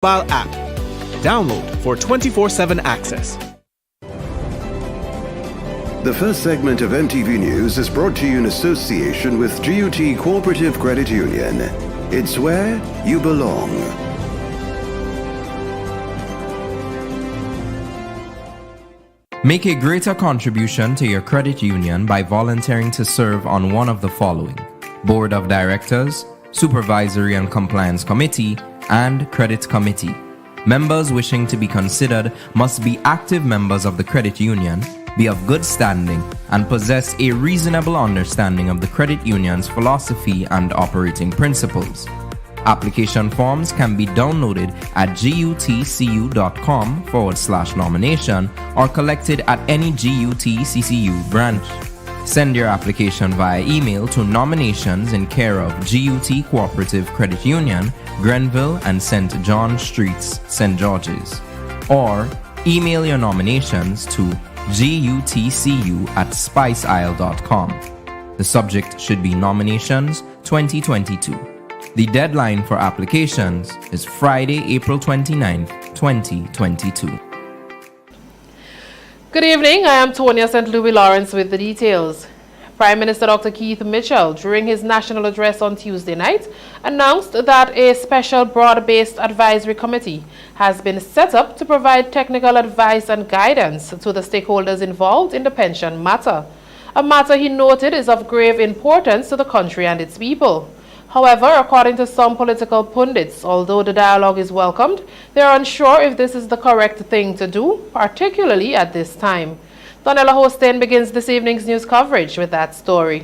mobile app. Download for 24/7 access. The first segment of MTV News is brought to you in association with GUT Cooperative Credit Union. It's where you belong. Make a greater contribution to your credit union by volunteering to serve on one of the following: Board of Directors, Supervisory and Compliance Committee, and Credit Committee. Members wishing to be considered must be active members of the credit union, be of good standing, and possess a reasonable understanding of the credit union's philosophy and operating principles. Application forms can be downloaded at gutcu.com/nomination or collected at any GUT-CCU branch. Send your application via email to nominations in care of GUT Cooperative Credit Union, Grenville and St. John Streets, St. George's. Or email your nominations to gutcu@spiceisle.com. The subject should be Nominations 2022. The deadline for applications is Friday, April 29th, 2022. Good evening, I am Tonya St. Louis Lawrence with the details. Prime Minister Dr. Keith Mitchell, during his national address on Tuesday night, announced that a special broad-based advisory committee has been set up to provide technical advice and guidance to the stakeholders involved in the pension matter, a matter he noted is of grave importance to the country and its people. However, according to some political pundits, although the dialogue is welcomed, they are unsure if this is the correct thing to do, particularly at this time. Donella Hostin begins this evening's news coverage with that story.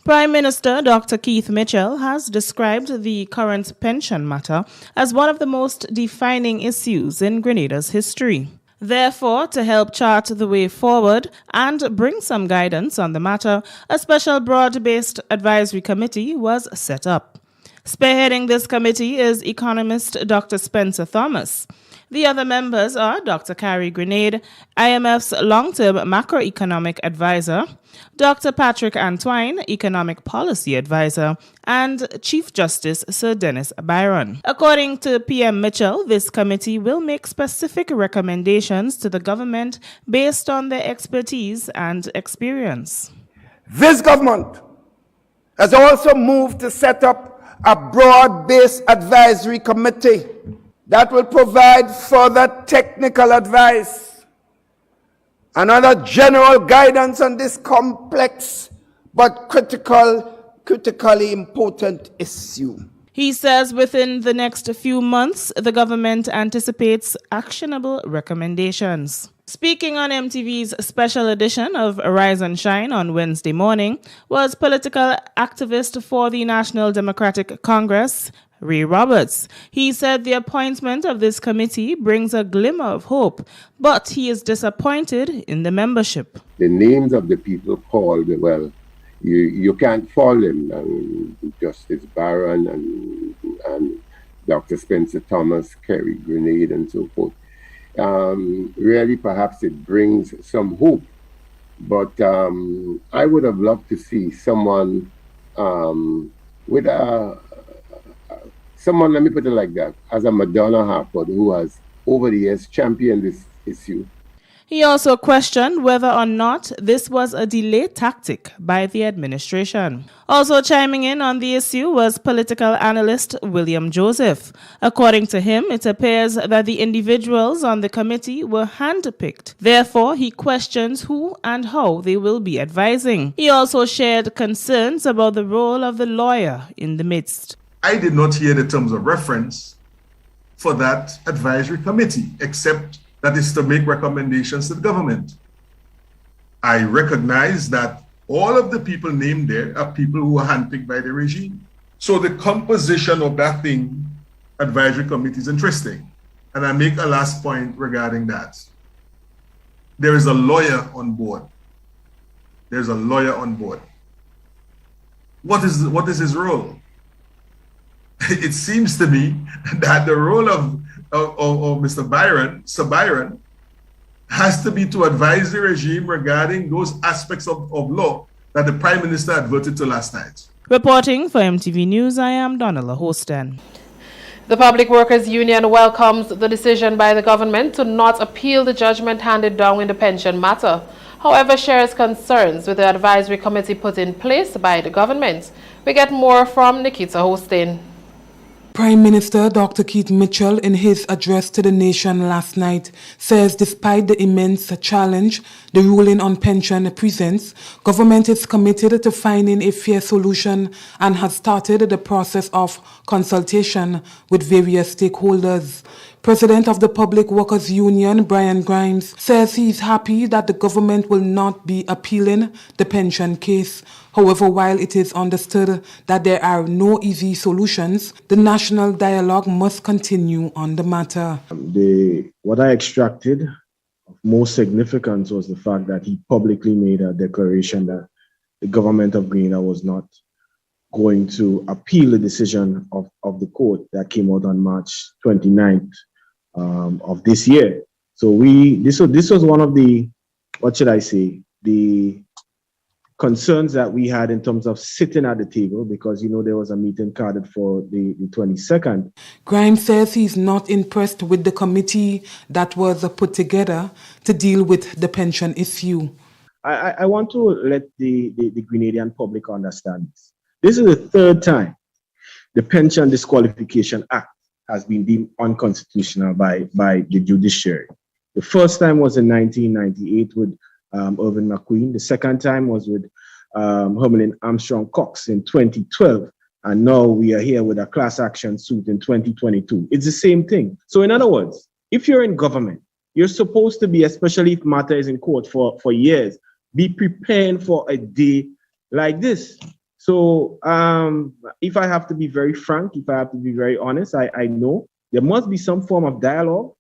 Prime Minister Dr. Keith Mitchell has described the current pension matter as one of the most defining issues in Grenada's history. Therefore, to help chart the way forward and bring some guidance on the matter, a special broad-based advisory committee was set up. Spearheading this committee is economist Dr. Spencer Thomas. The other members are Dr. Carrie Grenade, IMF's long-term macroeconomic advisor, Dr. Patrick Antoine, economic policy advisor, and Chief Justice Sir Dennis Byron. According to PM Mitchell, this committee will make specific recommendations to the government based on their expertise and experience. This government has also moved to set up a broad-based advisory committee that will provide further technical advice and other general guidance on this complex but critically important issue. He says within the next few months, the government anticipates actionable recommendations. Speaking on MTV's special edition of Rise and Shine on Wednesday morning was political activist for the National Democratic Congress, Ray Roberts. He said the appointment of this committee brings a glimmer of hope, but he is disappointed in the membership. The names of the people called, well, you can't fault them. Justice Byron and Dr. Spencer Thomas, Kerry Grenade, and so forth. Really, perhaps it brings some hope, but I would have loved to see someone with someone, let me put it like that, as a Madonna Harford, who has over the years championed this issue. He also questioned whether or not this was a delay tactic by the administration. Also chiming in on the issue was political analyst William Joseph. According to him, it appears that the individuals on the committee were handpicked. Therefore, he questions who and how they will be advising. He also shared concerns about the role of the lawyer in the midst. I did not hear the terms of reference for that advisory committee, except that is to make recommendations to the government. I recognize that all of the people named there are people who are handpicked by the regime. So the composition of that advisory committee is interesting. And I make a last point regarding that. There is a lawyer on board. There's a lawyer on board. What is his role? It seems to me that the role of Mr. Byron, Sir Byron, has to be to advise the regime regarding those aspects of law that the Prime Minister adverted to last night. Reporting for MTV News, I am Donella Hostin. The Public Workers Union welcomes the decision by the government to not appeal the judgment handed down in the pension matter. However, shares concerns with the advisory committee put in place by the government. We get more from Nikita Hostin. Prime Minister Dr. Keith Mitchell, in his address to the nation last night, says despite the immense challenge the ruling on pension presents, government is committed to finding a fair solution and has started the process of consultation with various stakeholders. President of the Public Workers Union, Brian Grimes, says he is happy that the government will not be appealing the pension case. However, while it is understood that there are no easy solutions, the national dialogue must continue on the matter. What I extracted of most significance was the fact that he publicly made a declaration that the government of Grenada was not going to appeal the decision of the court that came out on March 29th of this year. So this was one of the, what should I say, the concerns that we had in terms of sitting at the table, because there was a meeting carded for the 22nd. Grimes says he's not impressed with the committee that was put together to deal with the pension issue. I want to let the Grenadian public understand this. This is the third time the Pension Disqualification Act has been deemed unconstitutional by the judiciary. The first time was in 1998 with Irvin McQueen. The second time was with Hermelin Armstrong Cox in 2012. And now we are here with a class action suit in 2022. It's the same thing. So in other words, if you're in government, you're supposed to be, especially if matter is in court for years, be preparing for a day like this. So if I have to be very frank, if I have to be very honest, I know there must be some form of dialogue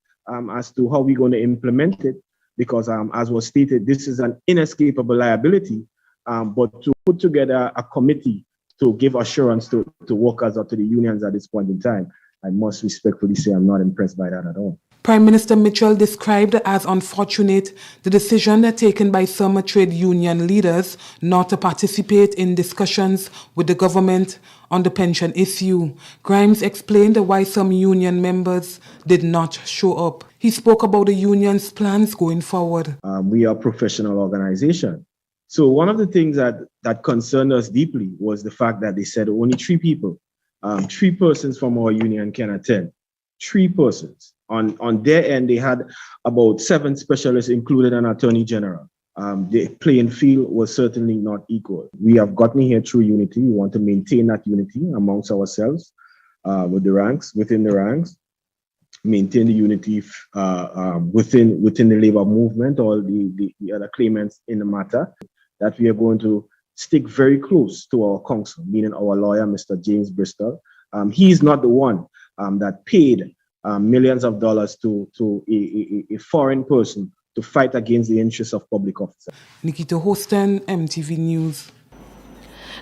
as to how we're going to implement it, because as was stated, this is an inescapable liability. But to put together a committee to give assurance to workers or to the unions at this point in time, I must respectfully say I'm not impressed by that at all. Prime Minister Mitchell described as unfortunate the decision taken by some trade union leaders not to participate in discussions with the government on the pension issue. Grimes explained why some union members did not show up. He spoke about the union's plans going forward. We are a professional organization. So one of the things that concerned us deeply was the fact that they said only 3 people, 3 persons from our union can attend. 3 persons. On their end, they had about 7 specialists, including an attorney general. The playing field was certainly not equal. We have gotten here through unity. We want to maintain that unity amongst ourselves, within the ranks, maintain the unity within the labor movement, or the other claimants in the matter, that we are going to stick very close to our counsel, meaning our lawyer, Mr. James Bristol. He's not the one that paid millions of dollars to a foreign person to fight against the interests of public officers. Nikita Hostin, MTV News.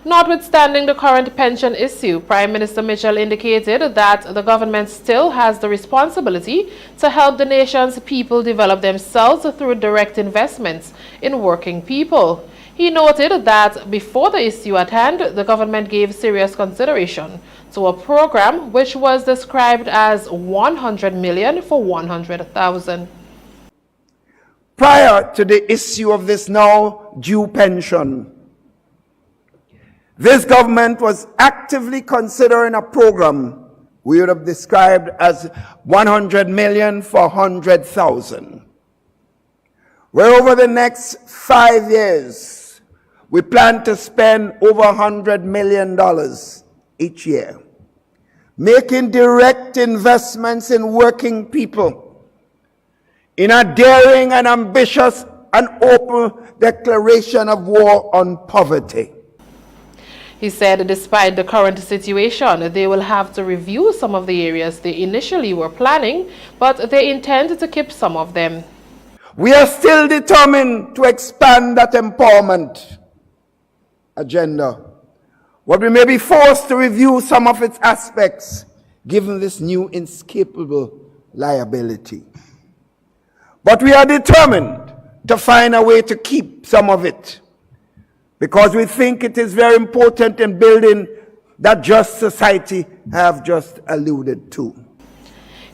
Notwithstanding the current pension issue, Prime Minister Mitchell indicated that the government still has the responsibility to help the nation's people develop themselves through direct investments in working people. He noted that before the issue at hand, the government gave serious consideration to a program which was described as 100 million for 100,000. Prior to the issue of this now due pension, this government was actively considering a program we would have described as 100 million for 100,000, where over the next 5 years, we plan to spend over $100 million each year, making direct investments in working people in a daring and ambitious and open declaration of war on poverty. He said despite the current situation, they will have to review some of the areas they initially were planning, but they intend to keep some of them. We are still determined to expand that empowerment agenda, but we may be forced to review some of its aspects given this new inescapable liability. But we are determined to find a way to keep some of it, because we think it is very important in building that just society I have just alluded to.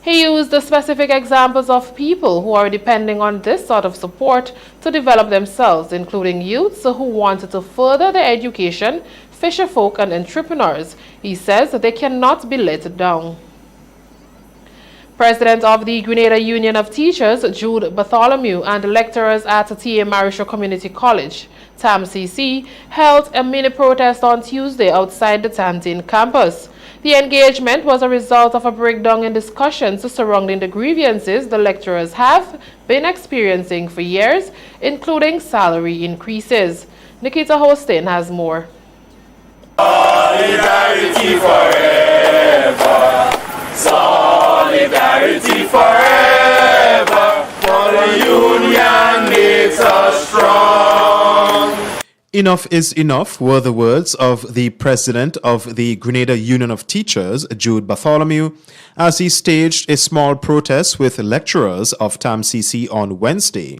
He used the specific examples of people who are depending on this sort of support to develop themselves, including youths who wanted to further their education, fisherfolk and entrepreneurs. He says that they cannot be let down. President of the Grenada Union of Teachers, Jude Bartholomew, and lecturers at T.A. Marisho Community College, TAMCC, held a mini protest on Tuesday outside the Tantin campus. The engagement was a result of a breakdown in discussions surrounding the grievances the lecturers have been experiencing for years, including salary increases. Nikita Hostin has more. Solidarity forever. Solidarity forever. For the union makes us strong. Enough is enough were the words of the president of the Grenada Union of Teachers, Jude Bartholomew, as he staged a small protest with lecturers of TAMCC on Wednesday.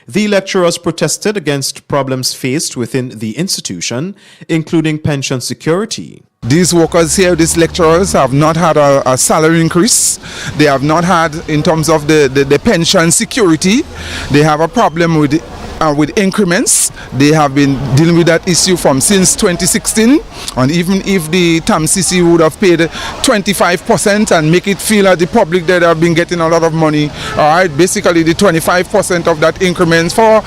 The lecturers protested against problems faced within the institution, including pension security. These workers here, these lecturers, have not had a salary increase. They have not had, in terms of the pension security, they have a problem with increments. They have been dealing with that issue since 2016, and even if the TAMCC would have paid 25% and make it feel at the public that they have been getting a lot of money, all right, basically the 25% of that increment for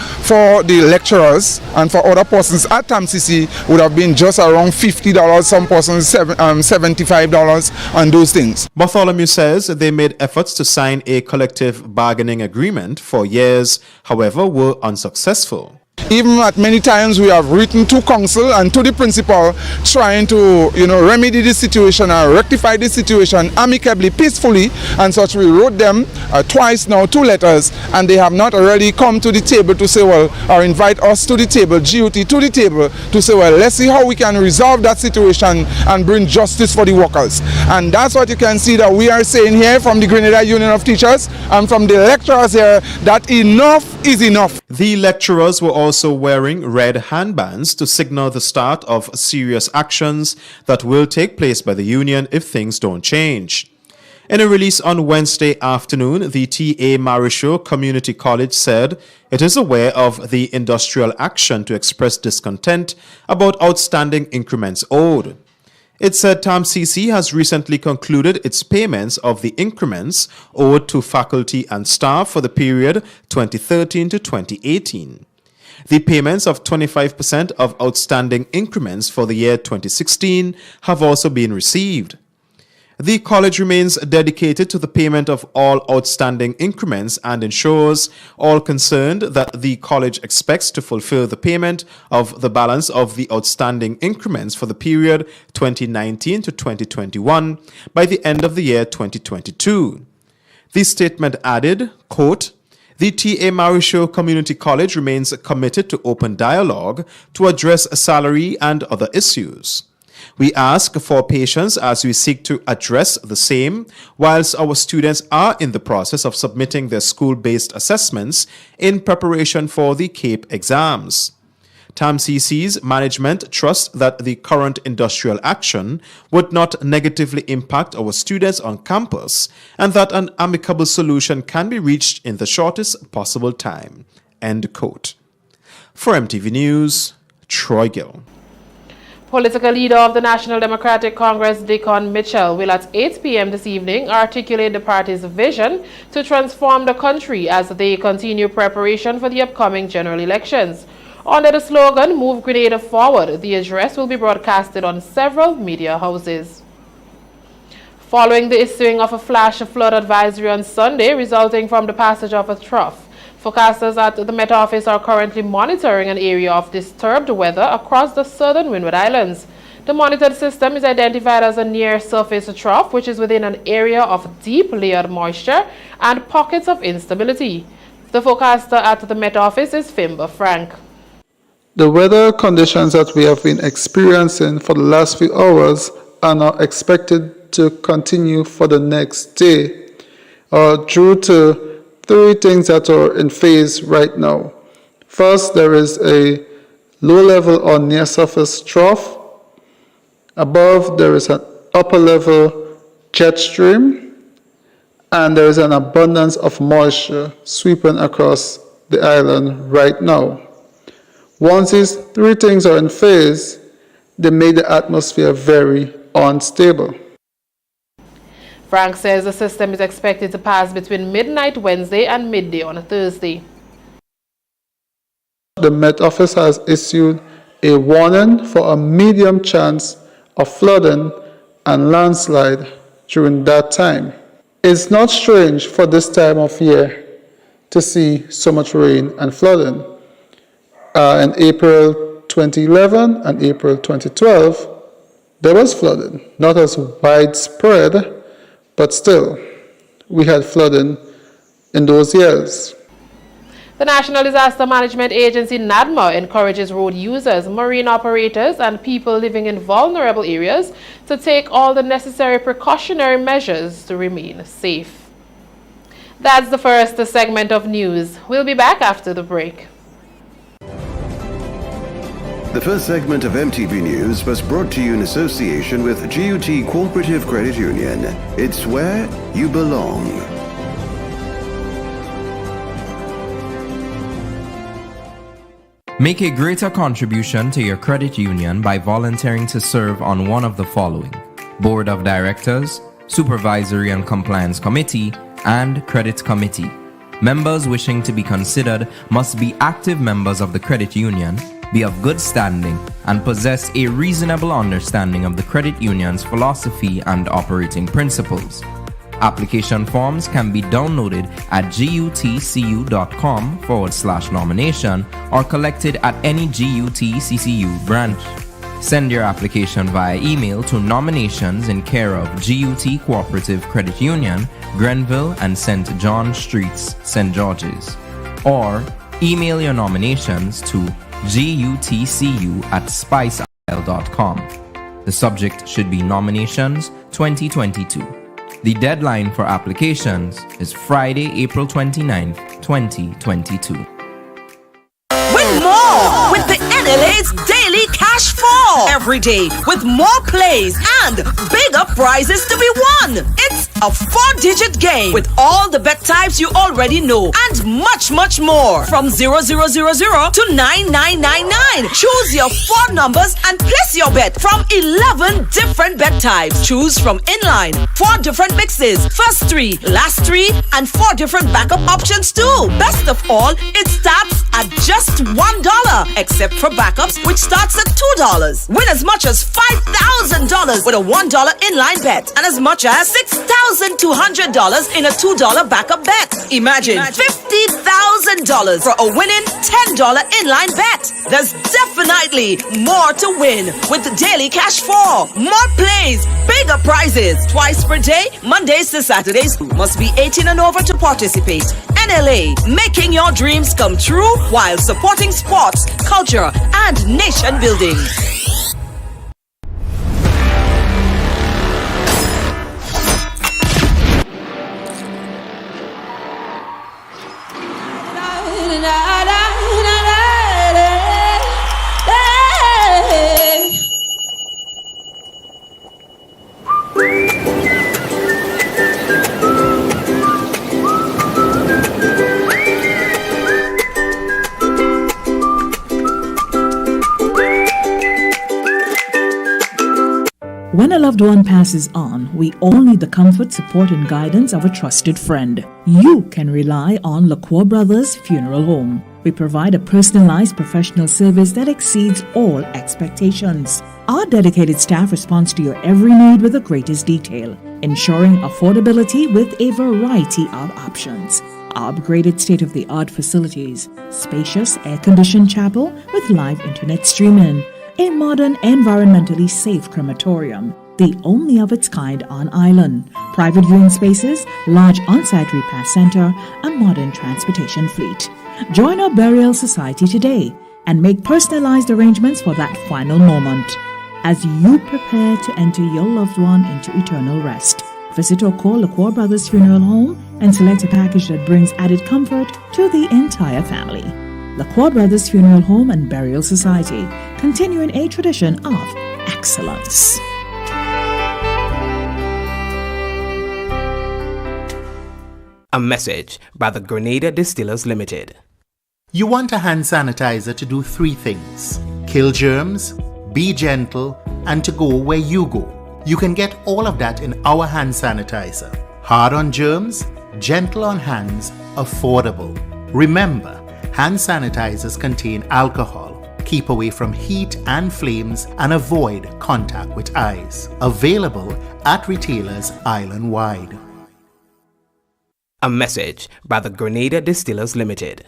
the lecturers and for other persons at TAMCC would have been just around $50, some persons $75 and those things. Bartholomew says they made efforts to sign a collective bargaining agreement for years, however, were unsuccessful. Even at many times we have written to council and to the principal trying to remedy the situation and rectify the situation amicably, peacefully, and such. We wrote them twice now, 2 letters, and they have not already come to the table to say, well, or invite us to the table, GUT to the table, to say, well, let's see how we can resolve that situation and bring justice for the workers. And that's what you can see that we are saying here from the Grenada Union of Teachers and from the lecturers here, that enough is enough. The lecturers were also wearing red handbands to signal the start of serious actions that will take place by the union if things don't change. In a release on Wednesday afternoon, the T.A. Marisho Community College said it is aware of the industrial action to express discontent about outstanding increments owed. It said TAMCC has recently concluded its payments of the increments owed to faculty and staff for the period 2013 to 2018. The payments of 25% of outstanding increments for the year 2016 have also been received. The college remains dedicated to the payment of all outstanding increments and ensures all concerned that the college expects to fulfill the payment of the balance of the outstanding increments for the period 2019 to 2021 by the end of the year 2022. The statement added, quote, "The T.A. Marisho Community College remains committed to open dialogue to address salary and other issues. We ask for patience as we seek to address the same whilst our students are in the process of submitting their school-based assessments in preparation for the CAPE exams. TAMCC's management trusts that the current industrial action would not negatively impact our students on campus and that an amicable solution can be reached in the shortest possible time." End quote. For MTV News, Troy Gill. Political leader of the National Democratic Congress, Dickon Mitchell, will at 8 p.m. this evening articulate the party's vision to transform the country as they continue preparation for the upcoming general elections. Under the slogan, "Move Grenada Forward," the address will be broadcasted on several media houses. Following the issuing of a flash flood advisory on Sunday resulting from the passage of a trough, forecasters at the Met Office are currently monitoring an area of disturbed weather across the southern Windward Islands. The monitored system is identified as a near-surface trough, which is within an area of deep layered moisture and pockets of instability. The forecaster at the Met Office is Fimber Frank. The weather conditions that we have been experiencing for the last few hours are now expected to continue for the next day, due to 3 things that are in phase right now. First, there is a low level or near surface trough. Above, there is an upper level jet stream. and there is an abundance of moisture sweeping across the island right now. Once these three things are in phase, they make the atmosphere very unstable. Frank says the system is expected to pass between midnight Wednesday and midday on a Thursday. The Met Office has issued a warning for a medium chance of flooding and landslide during that time. It's not strange for this time of year to see so much rain and flooding. In April 2011 and April 2012, there was flooding, not as widespread, but still, we had flooding in those years. The National Disaster Management Agency, NADMA, encourages road users, marine operators, and people living in vulnerable areas to take all the necessary precautionary measures to remain safe. That's the first segment of news. We'll be back after the break. The first segment of MTV News was brought to you in association with GUT Cooperative Credit Union. It's where you belong. Make a greater contribution to your credit union by volunteering to serve on one of the following: Board of Directors, Supervisory and Compliance Committee, and Credit Committee. Members wishing to be considered must be active members of the credit union, be of good standing, and possess a reasonable understanding of the credit union's philosophy and operating principles. Application forms can be downloaded at gutcu.com/nomination or collected at any GUT-CCU branch. Send your application via email to nominations in care of GUT Cooperative Credit Union, Grenville and St. John Streets, St. George's. Or email your nominations to gutcu@spiceisle.com. The subject should be Nominations 2022. The deadline for applications is Friday, April 29th, 2022. Win more with the NLA's Daily Cash Fall. Every day with more plays and bigger prizes to be won. It's a 4-digit game with all the bet types you already know and much, much more. From 0000 to 9999. Choose your 4 numbers and place your bet from 11 different bet types. Choose from inline, 4 different mixes, first 3, last 3, and 4 different backup options too. Best of all, it starts at just $1, except for backups, which starts at $2. Win as much as $5,000 with a $1 inline bet and as much as $6,200 in a $2 backup bet. Imagine $50,000 for a winning $10 inline bet. There's definitely more to win with the Daily Cash 4. More plays, bigger prizes, twice per day, Mondays to Saturdays. Must be 18 and over to participate. NLA, making your dreams come true while supporting sports, culture, and nation building. When a loved one passes on, we all need the comfort, support, and guidance of a trusted friend. You can rely on LaCour Brothers Funeral Home. We provide a personalized professional service that exceeds all expectations. Our dedicated staff responds to your every need with the greatest detail, ensuring affordability with a variety of options. Our upgraded state-of-the-art facilities, spacious air-conditioned chapel with live internet streaming, a modern, environmentally safe crematorium, the only of its kind on island, private viewing spaces, large on-site repast center, a modern transportation fleet. Join our burial society today and make personalized arrangements for that final moment. As you prepare to enter your loved one into eternal rest, visit or call LaCour Brothers Funeral Home and select a package that brings added comfort to the entire family. LaCour Brothers Funeral Home and Burial Society, continuing a tradition of excellence. A message by the Grenada Distillers Limited. You want a hand sanitizer to do 3 things: kill germs, be gentle, and to go where you go. You can get all of that in our hand sanitizer. Hard on germs, gentle on hands, affordable. Remember, hand sanitizers contain alcohol. Keep away from heat and flames and avoid contact with eyes. Available at retailers island-wide. A message by the Grenada Distillers Limited.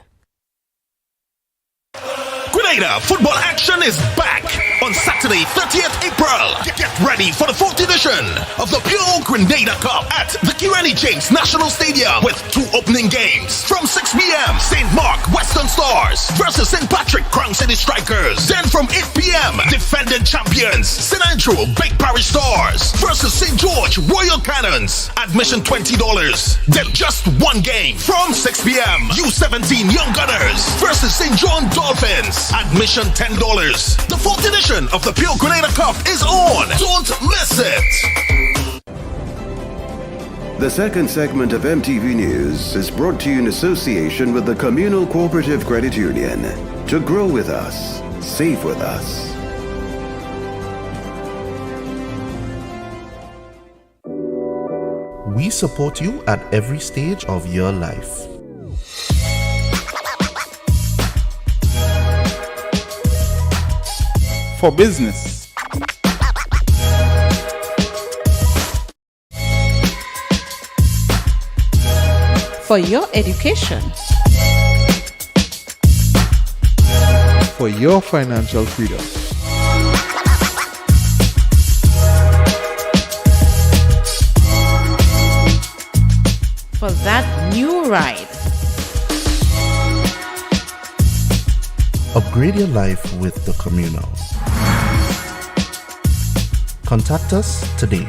Grenada football action is back on Saturday, 30th April. Get ready for the 4th edition of the Pure Grenada Cup at the Kirani James National Stadium with 2 opening games. From 6 p.m., St. Mark Western Stars versus St. Patrick Crown City Strikers. Then from 8 p.m., defending champions St. Andrew Big Parish Stars versus St. George Royal Cannons. Admission $20. Then just 1 game from 6 p.m. U17 Young Gunners versus St. John Dolphins. Admission $10. The 4th edition of the Pure Grenada Cup is on. Don't miss it. The second segment of MTV News is brought to you in association with the Communal Cooperative Credit Union. To grow with us, save with us. We support you at every stage of your life. For business, for your education, for your financial freedom, for that new ride. Upgrade your life with the Communal. Contact us today.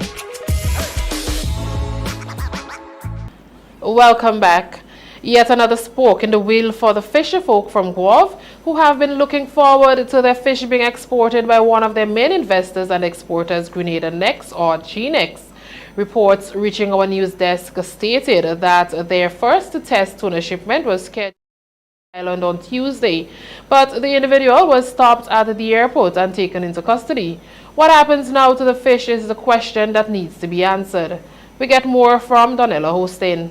Welcome back. Yet another spoke in the wheel for the fisher folk from Guelph who have been looking forward to their fish being exported by one of their main investors and exporters, Grenada Next or GNext. Reports reaching our news desk stated that their first test tuna shipment was scheduled Island on Tuesday, but the individual was stopped at the airport and taken into custody. What happens now to the fish is the question that needs to be answered. We get more from Donella Hostin.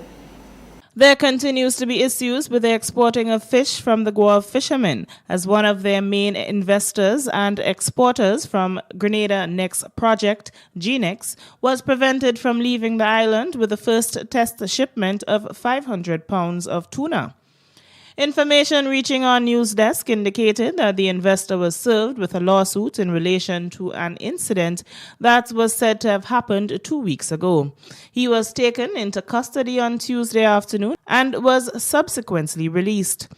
There continues to be issues with the exporting of fish from the Guelph fishermen, as one of their main investors and exporters from Grenada Next project, GNext, was prevented from leaving the island with the first test shipment of 500 pounds of tuna. Information reaching our news desk indicated that the investor was served with a lawsuit in relation to an incident that was said to have happened 2 weeks ago. He was taken into custody on Tuesday afternoon and was subsequently released.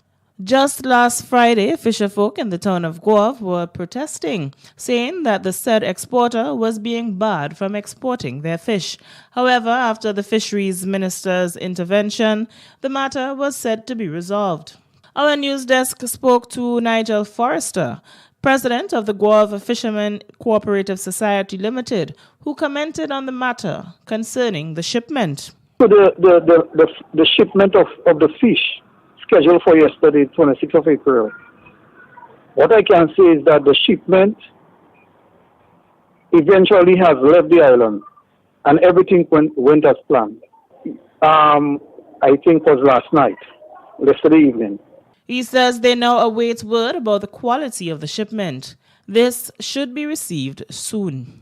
Just last Friday, fisherfolk in the town of Guelph were protesting, saying that the said exporter was being barred from exporting their fish. However, after the fisheries minister's intervention, the matter was said to be resolved. Our news desk spoke to Nigel Forrester, president of the Guelph Fishermen Cooperative Society Limited, who commented on the matter concerning the shipment. The shipment of the fish scheduled for yesterday, 26th of April. What I can say is that the shipment eventually has left the island and everything went as planned. I think it was last night, yesterday evening. He says they now await word about the quality of the shipment. This should be received soon.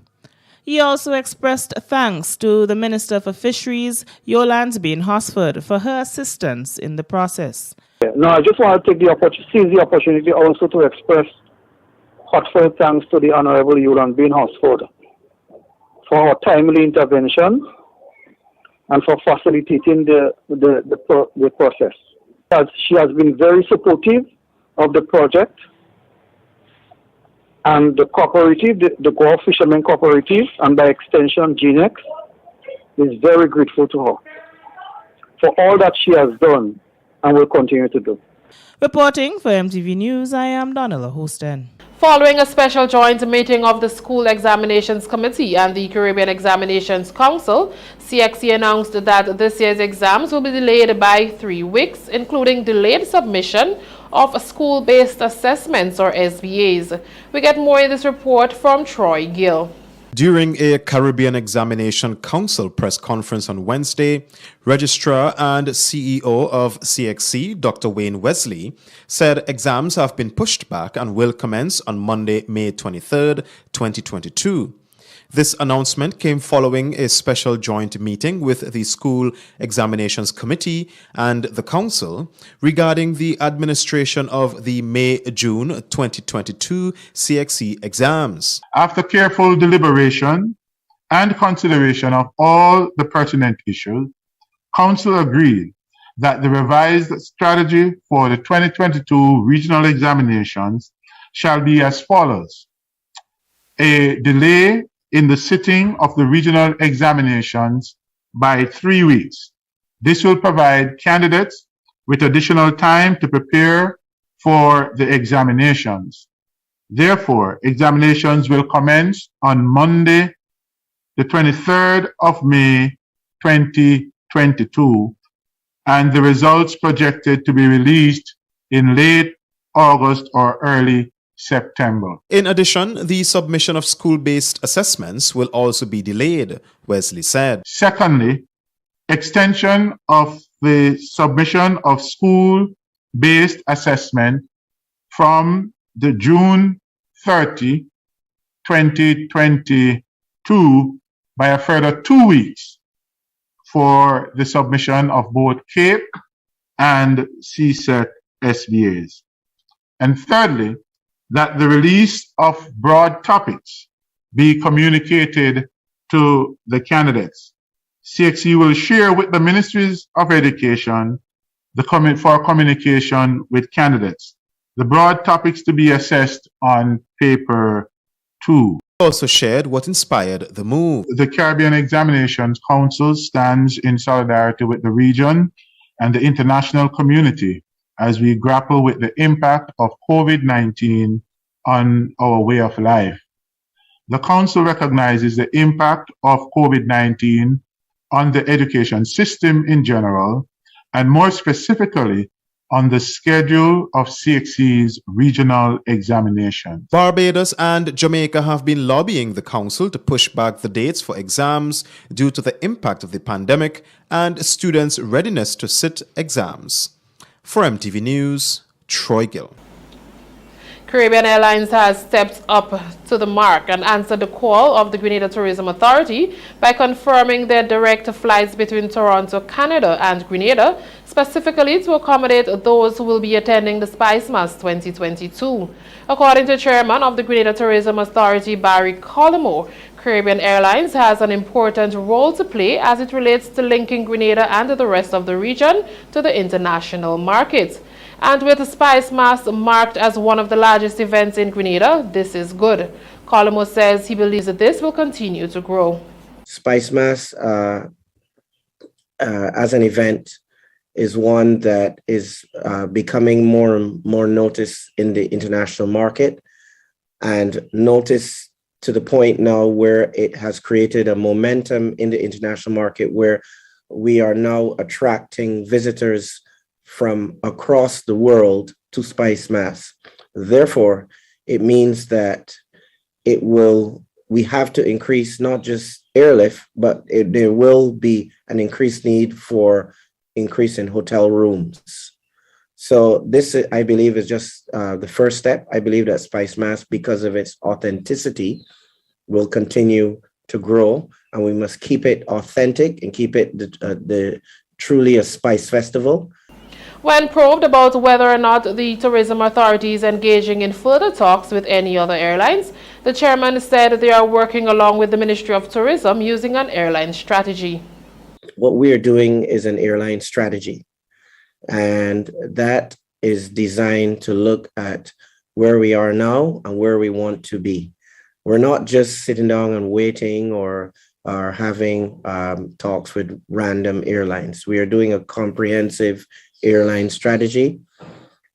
He also expressed thanks to the Minister for Fisheries, Yolande Bain Hosford, for her assistance in the process. No, I just want to seize the opportunity also to express heartfelt thanks to the Honorable Yolande Bain Hosford for her timely intervention and for facilitating the process. As she has been very supportive of the project, and the cooperative, the Guelph Fishermen Cooperative, and by extension GNext, is very grateful to her for all that she has done and will continue to do. Reporting for MTV News, I am Donella Hostin. Following a special joint meeting of the School Examinations Committee and the Caribbean Examinations Council, CXC announced that this year's exams will be delayed by 3 weeks, including delayed submission of school-based assessments or SBAs. We get more in this report from Troy Gill. During a Caribbean Examination Council press conference on Wednesday, Registrar and CEO of CXC, Dr. Wayne Wesley, said exams have been pushed back and will commence on Monday, May 23, 2022. This announcement came following a special joint meeting with the School Examinations Committee and the Council regarding the administration of the May-June 2022 CXC exams. After careful deliberation and consideration of all the pertinent issues, Council agreed that the revised strategy for the 2022 regional examinations shall be as follows: a delay in the sitting of the regional examinations by 3 weeks. This will provide candidates with additional time to prepare for the examinations. Therefore, examinations will commence on Monday, the 23rd of May, 2022, and the results projected to be released in late August or early September. In addition, the submission of school-based assessments will also be delayed, Wesley said. Secondly, extension of the submission of school-based assessment from the June 30, 2022 by a further 2 weeks for the submission of both CAPE and CSET SBAs. And thirdly, that the release of broad topics be communicated to the candidates. CXC will share with the Ministries of Education for communication with candidates the broad topics to be assessed on paper 2. Also shared what inspired the move. The Caribbean Examinations Council stands in solidarity with the region and the international community as we grapple with the impact of COVID-19 on our way of life. The Council recognizes the impact of COVID-19 on the education system in general, and more specifically, on the schedule of CXC's regional examinations. Barbados and Jamaica have been lobbying the Council to push back the dates for exams due to the impact of the pandemic and students' readiness to sit exams. For MTV News, Troy Gill. Caribbean Airlines has stepped up to the mark and answered the call of the Grenada Tourism Authority by confirming their direct flights between Toronto, Canada and Grenada, specifically to accommodate those who will be attending the Spice Mass 2022. According to Chairman of the Grenada Tourism Authority, Barry Collymore, Caribbean Airlines has an important role to play as it relates to linking Grenada and the rest of the region to the international market. And with the Spice Mass marked as one of the largest events in Grenada, this is good. Collymore says he believes that this will continue to grow. Spice Mass as an event is one that is becoming more and more noticed in the international market, and noticed to the point now where it has created a momentum in the international market where we are now attracting visitors from across the world to Spice Mass. Therefore, it means that we have to increase not just airlift, but there will be an increased need for increase in hotel rooms. So this, I believe, is just the first step. I believe that Spice Mass, because of its authenticity, will continue to grow, and we must keep it authentic and keep it the truly a spice festival. When probed about whether or not the tourism authority is engaging in further talks with any other airlines, the chairman said they are working along with the Ministry of Tourism using an airline strategy. What we are doing is an airline strategy, and that is designed to look at where we are now and where we want to be. We're not just sitting down and waiting or having talks with random airlines. We are doing a comprehensive airline strategy.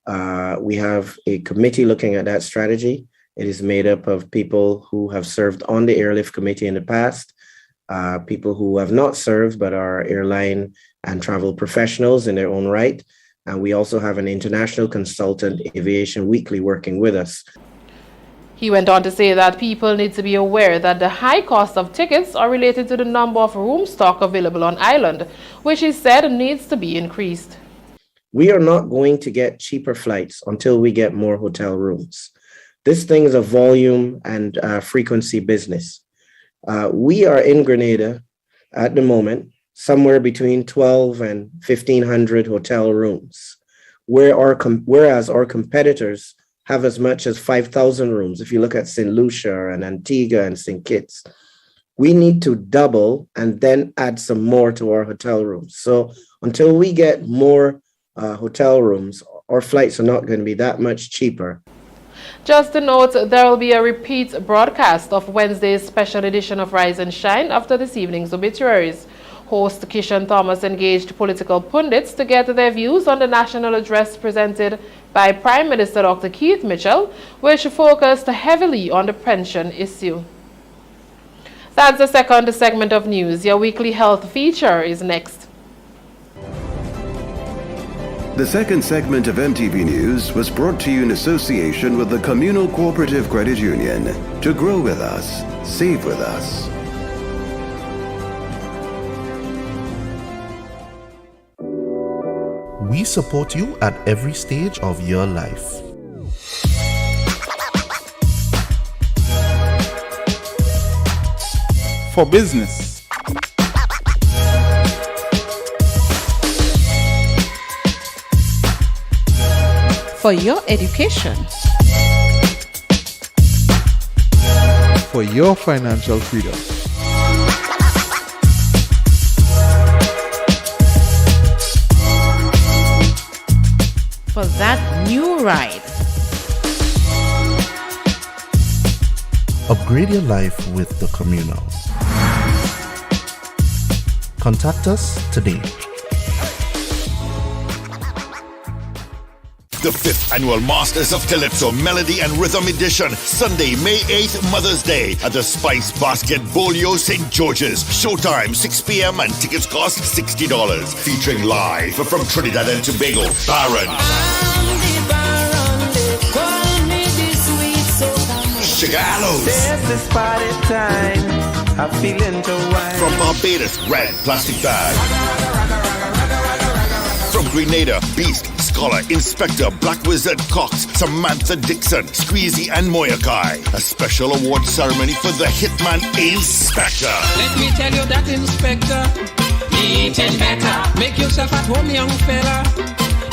We have a committee looking at that strategy, It is made up of people who have served on the airlift committee in the past, people who have not served but are airline and travel professionals in their own right. And we also have an international consultant, Aviation Weekly, working with us. He went on to say that people need to be aware that the high cost of tickets are related to the number of room stock available on island, which he said needs to be increased. We are not going to get cheaper flights until we get more hotel rooms. This thing is a volume and frequency business. We are in Grenada at the moment, somewhere between 12 and 1,500 hotel rooms, whereas our competitors have as much as 5,000 rooms. If you look at St. Lucia and Antigua and St. Kitts, we need to double and then add some more to our hotel rooms. So until we get more hotel rooms, our flights are not going to be that much cheaper. Just to note, there will be a repeat broadcast of Wednesday's special edition of Rise and Shine after this evening's obituaries. Host Kishan Thomas engaged political pundits to get their views on the national address presented by Prime Minister Dr. Keith Mitchell, which focused heavily on the pension issue. That's the second segment of news. Your weekly health feature is next. The second segment of MTV News was brought to you in association with the Communal Cooperative Credit Union. To grow with us, save with us. We support you at every stage of your life. For business, For your education. for your financial freedom. For that new ride. Upgrade your life with the Communal. Contact us today. The 5th Annual Masters of Calypso Melody and Rhythm Edition, Sunday, May 8th, Mother's Day, at the Spice Basket Bolio St. George's. Showtime, 6 p.m. and tickets cost $60. Featuring live from Trinidad and Tobago, Baron, Shigalos. This party time, I'm feeling to wine. From Barbados, Red Plastic Bag. From Grenada, Beast, Scholar, Inspector, Black Wizard, Cox, Samantha Dixon, Squeezy, and Moyakai. A special award ceremony for the Hitman Inspector. Let me tell you that, Inspector, eating better. Make yourself at home, young fella.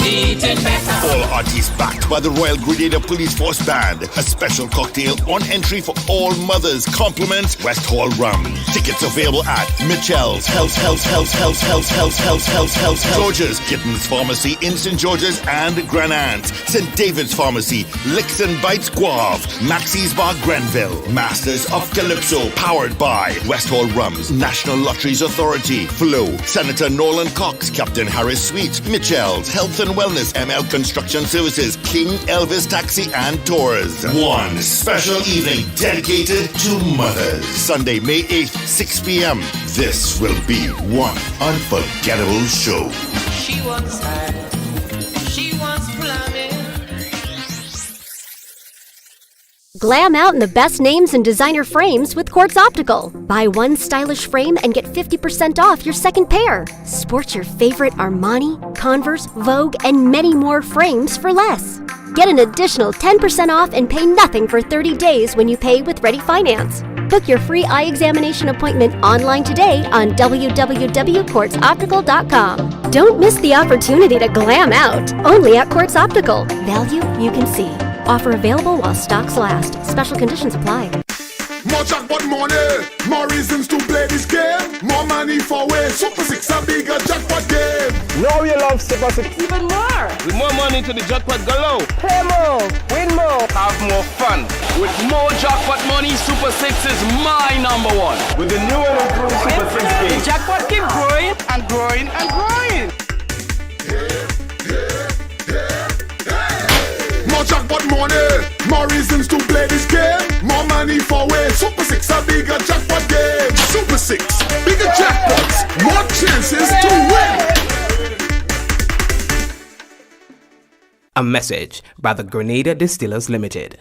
Eating better. All artists backed by the Royal Grenada Police Force Band. A special cocktail on entry for all mothers. Compliments West Hall Rum. Tickets available at Mitchell's, George's, Kittens Pharmacy in St. George's and Granant, St. David's Pharmacy, Licks and Bites Guave, Maxie's Bar Grenville, Masters of Calypso, powered by West Hall Rum's National Lotteries Authority, Flo, Senator Nolan Cox, Captain Harris Suites, Mitchell's, Health and Wellness, ML Construction Services, King Elvis Taxi and Tours. One special evening dedicated to mothers. Sunday, May 8th, 6 p.m. This will be one unforgettable show. She wants high. She wants plumbing. Glam out in the best names and designer frames with Quartz Optical. Buy one stylish frame and get 50% off your second pair. Sport your favorite Armani, Converse, Vogue, and many more frames for less. Get an additional 10% off and pay nothing for 30 days when you pay with Ready Finance. Book your free eye examination appointment online today on www.quartzoptical.com. Don't miss the opportunity to glam out. Only at Quartz Optical. Value you can see. Offer available while stocks last. Special conditions apply. More jackpot money, more reasons to play this game. More money for way, Super 6 a bigger jackpot game. Now you love Super 6 even more. With more money to the jackpot galore. Play more, win more, have more fun. With more jackpot money, Super 6 is my number one. With the new and improved Super 6 game. The jackpot keep growing and growing and growing. More jackpot money, more reasons to play this game. bigger jackpot game. Super 6, bigger jackpots, more chances to win. A message by the Grenada Distillers Limited.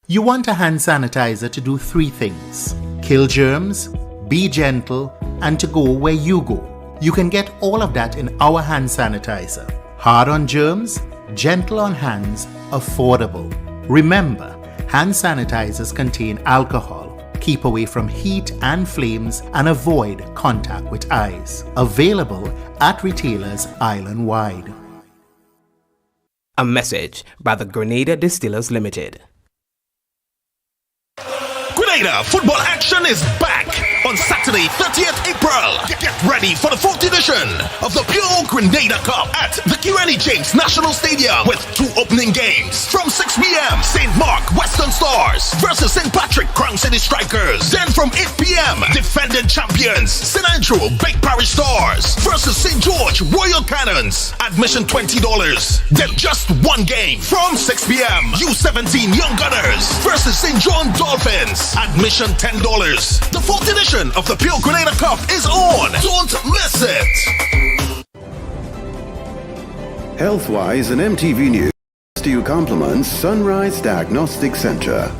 You want a hand sanitizer to do three things: kill germs, be gentle, and to go where you go. You can get all of that in our hand sanitizer. Hard on germs, gentle on hands, affordable. Remember, hand sanitizers contain alcohol. Keep away from heat and flames and avoid contact with eyes. Available at retailers island-wide. A message by the Grenada Distillers Limited. Grenada football action is back on Saturday, 30th April. Get ready for the 4th edition of the Pure Grenada Cup at the QNE James National Stadium with two opening games. From 6 p.m., St. Mark Western Stars versus St. Patrick Crown City Strikers. Then from 8 p.m., defending champions St. Andrew Big Parish Stars versus St. George Royal Cannons. Admission $20. Then just one game from 6 p.m. U17 Young Gunners versus St. John Dolphins. Admission $10. The 4th edition of the Pure Grenada Cup is on. Don't miss it. Health-wise and MTV News to you compliments Sunrise Diagnostic Center.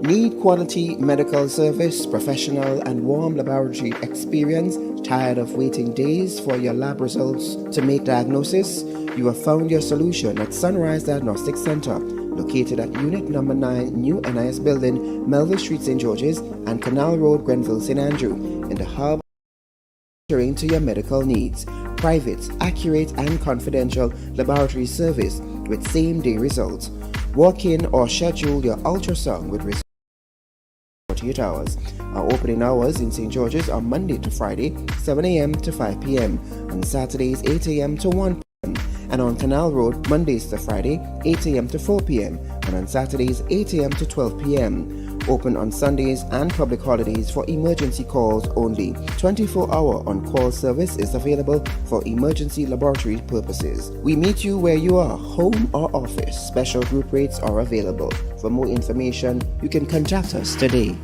Need quality medical service, professional and warm laboratory experience? Tired of waiting days for your lab results to make diagnosis? You have found your solution at Sunrise Diagnostic Center, located at Unit Number 9, New NIS Building, Melville Street, St. George's, and Canal Road, Grenville, St. Andrew, in the hub to your medical needs. Private, accurate, and confidential laboratory service with same-day results. Walk in or schedule your ultrasound with results 48 hours. Our opening hours in St. George's are Monday to Friday, 7 a.m. to 5 p.m. On Saturdays, 8 a.m. to 1 p.m. And on Canal Road, Mondays to Friday, 8 a.m. to 4 p.m. And on Saturdays, 8 a.m. to 12 p.m. Open on Sundays and public holidays for emergency calls only. 24-hour on-call service is available for emergency laboratory purposes. We meet you where you are, home or office. Special group rates are available. For more information, you can contact us today.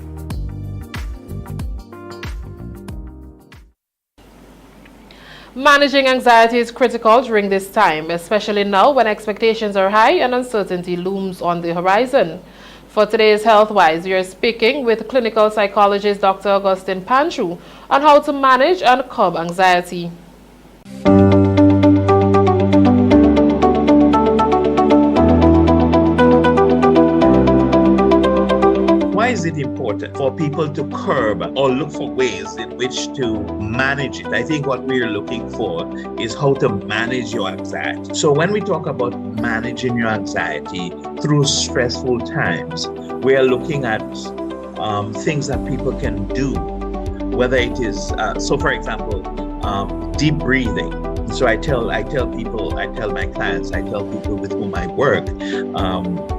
Managing anxiety is critical during this time, especially now when expectations are high and uncertainty looms on the horizon. For today's Healthwise, we are speaking with clinical psychologist Dr. Augustine Panchu on how to manage and curb anxiety. Why is it important for people to curb or look for ways in which to manage it? I think what we're looking for is how to manage your anxiety. So when we talk about managing your anxiety through stressful times, we are looking at things that people can do, whether it is, so for example, deep breathing. So I tell my clients, I tell people with whom I work,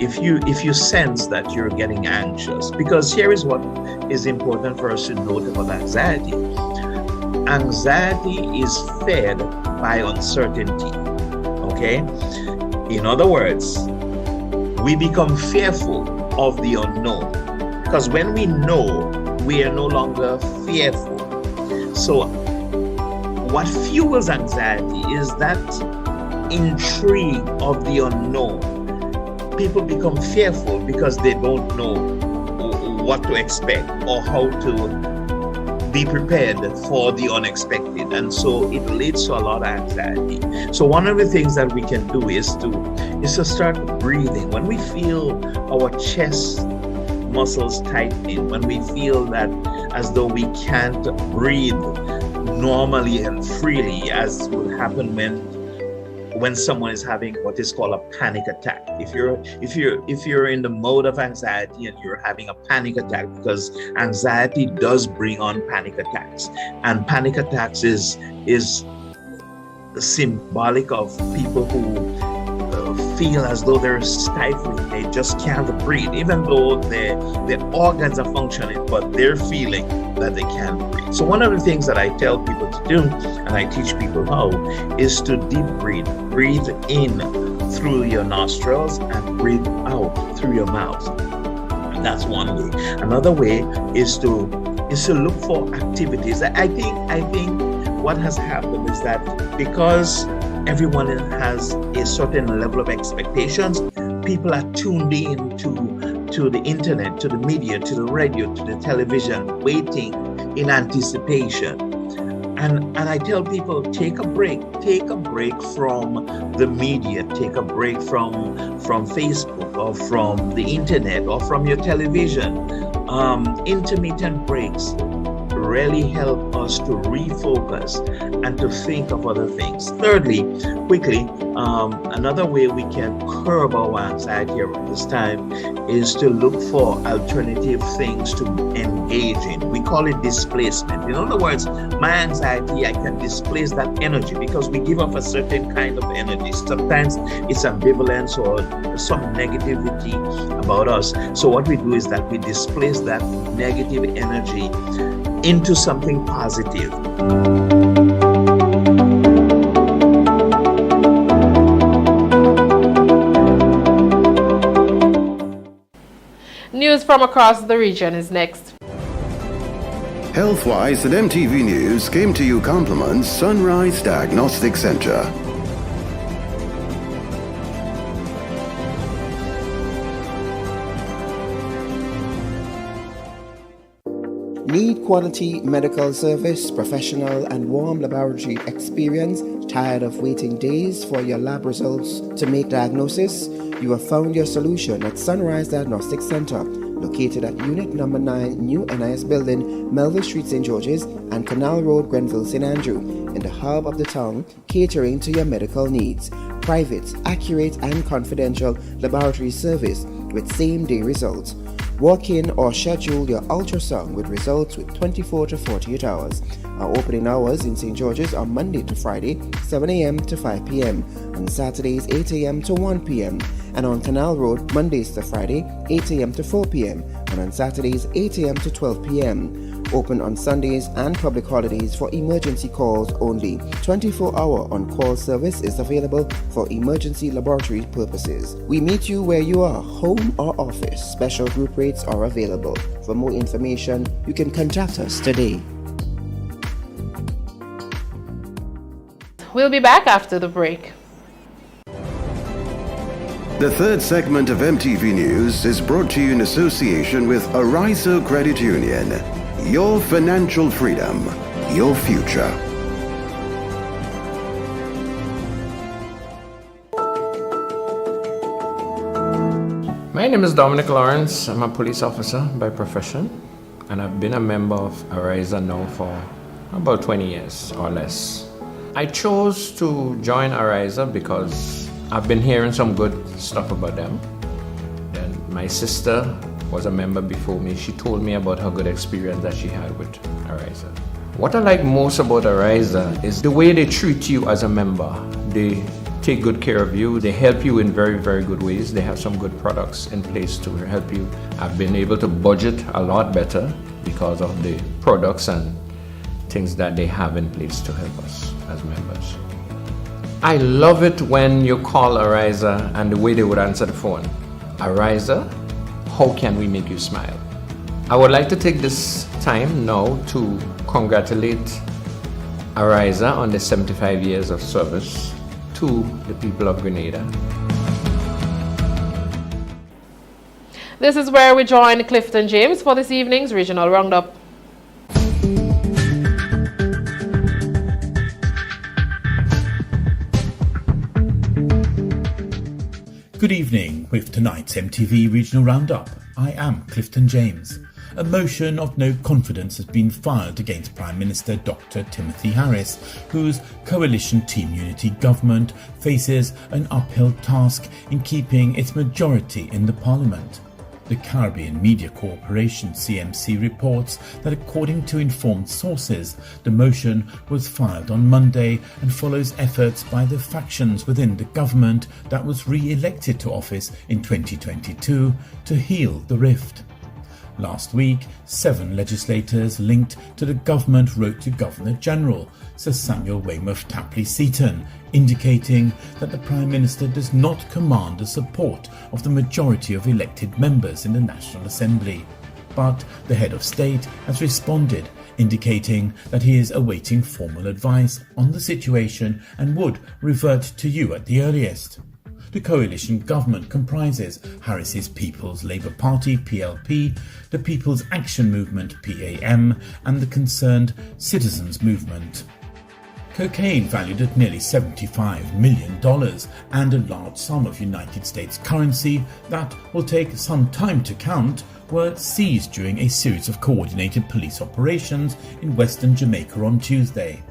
if you sense that you're getting anxious, because here is what is important for us to note about anxiety. Anxiety is fed by uncertainty, okay? In other words, we become fearful of the unknown, because when we know, we are no longer fearful. So what fuels anxiety is that intrigue of the unknown. People become fearful because they don't know what to expect or how to be prepared for the unexpected. And so it leads to a lot of anxiety. So one of the things that we can do is to start breathing. When we feel our chest muscles tightening, when we feel that as though we can't breathe normally and freely, as will happen when someone is having what is called a panic attack. If you're in the mode of anxiety and you're having a panic attack, because anxiety does bring on panic attacks, and panic attacks is symbolic of people who feel as though they're stifling. They just can't breathe, even though their organs are functioning, but they're feeling that they can't breathe. So one of the things that I tell people to do, and I teach people how, is to deep breathe. Breathe in through your nostrils and breathe out through your mouth. And that's one way. Another way is to look for activities. I think what has happened is that because everyone has a certain level of expectations, people are tuned in to the internet, to the media, to the radio, to the television, waiting in anticipation. And I tell people, take a break from the media, take a break from Facebook or from the internet or from your television. Intermittent breaks really help us to refocus and to think of other things. Thirdly, quickly, another way we can curb our anxiety around this time is to look for alternative things to engage in. We call it displacement. In other words, my anxiety, I can displace that energy because we give off a certain kind of energy. Sometimes it's ambivalence or some negativity about us. So what we do is that we displace that negative energy into something positive. News from across the region is next. Health-wise at MTV News came to you compliments Sunrise Diagnostic Center. Need quality medical service, professional and warm laboratory experience? Tired of waiting days for your lab results to make diagnosis? You have found your solution at Sunrise Diagnostic Center, located at Unit Number 9, New NIS Building, Melville Street, St. George's, and Canal Road, Grenville, St. Andrew, in the hub of the town, catering to your medical needs. Private, accurate, and confidential laboratory service with same-day results. Walk in or schedule your ultrasound with results with 24 to 48 hours. Our opening hours in St. George's are Monday to Friday, 7 a.m. to 5 p.m. On Saturdays, 8 a.m. to 1 p.m. And on Canal Road, Mondays to Friday, 8 a.m. to 4 p.m. And on Saturdays, 8 a.m. to 12 p.m. Open on Sundays and public holidays for emergency calls only. 24-hour on-call service is available for emergency laboratory purposes. We meet you where you are, home or office. Special group rates are available. For more information, you can contact us today. We'll be back after the break. The third segment of MTV News is brought to you in association with Arizo Credit Union. Your financial freedom, your future. My name is Dominic Lawrence. I'm a police officer by profession, and I've been a member of Arizo now for about 20 years or less. I chose to join Arizo because I've been hearing some good stuff about them. And my sister was a member before me. She told me about her good experience that she had with Arizo. What I like most about Arizo is the way they treat you as a member. They take good care of you. They help you in very, very good ways. They have some good products in place to help you. I've been able to budget a lot better because of the products and things that they have in place to help us as members. I love it when you call Arizo and the way they would answer the phone. Arizo, how can we make you smile? I would like to take this time now to congratulate Arizo on the 75 years of service to the people of Grenada. This is where we join Clifton James for this evening's Regional Roundup. Good evening. With tonight's MTV Regional Roundup, I am Clifton James. A motion of no confidence has been filed against Prime Minister Dr. Timothy Harris, whose coalition Team Unity government faces an uphill task in keeping its majority in the Parliament. The Caribbean Media Corporation (CMC) reports that according to informed sources, the motion was filed on Monday and follows efforts by the factions within the government that was re-elected to office in 2022 to heal the rift. Last week, 7 legislators linked to the government wrote to Governor General Sir Samuel Weymouth Tapley Seaton, indicating that the Prime Minister does not command the support of the majority of elected members in the National Assembly. But the head of state has responded, indicating that he is awaiting formal advice on the situation and would revert to you at the earliest. The coalition government comprises Harris's People's Labour Party (PLP), the People's Action Movement (PAM), and the Concerned Citizens Movement. Cocaine valued at nearly $75 million and a large sum of United States currency that will take some time to count were seized during a series of coordinated police operations in western Jamaica on Tuesday.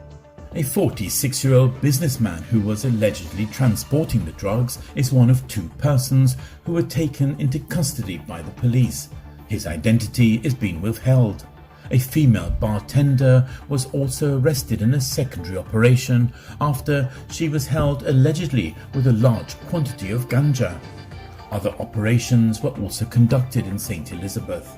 A 46-year-old businessman who was allegedly transporting the drugs is one of 2 persons who were taken into custody by the police. His identity is being withheld. A female bartender was also arrested in a secondary operation after she was held allegedly with a large quantity of ganja. Other operations were also conducted in St. Elizabeth.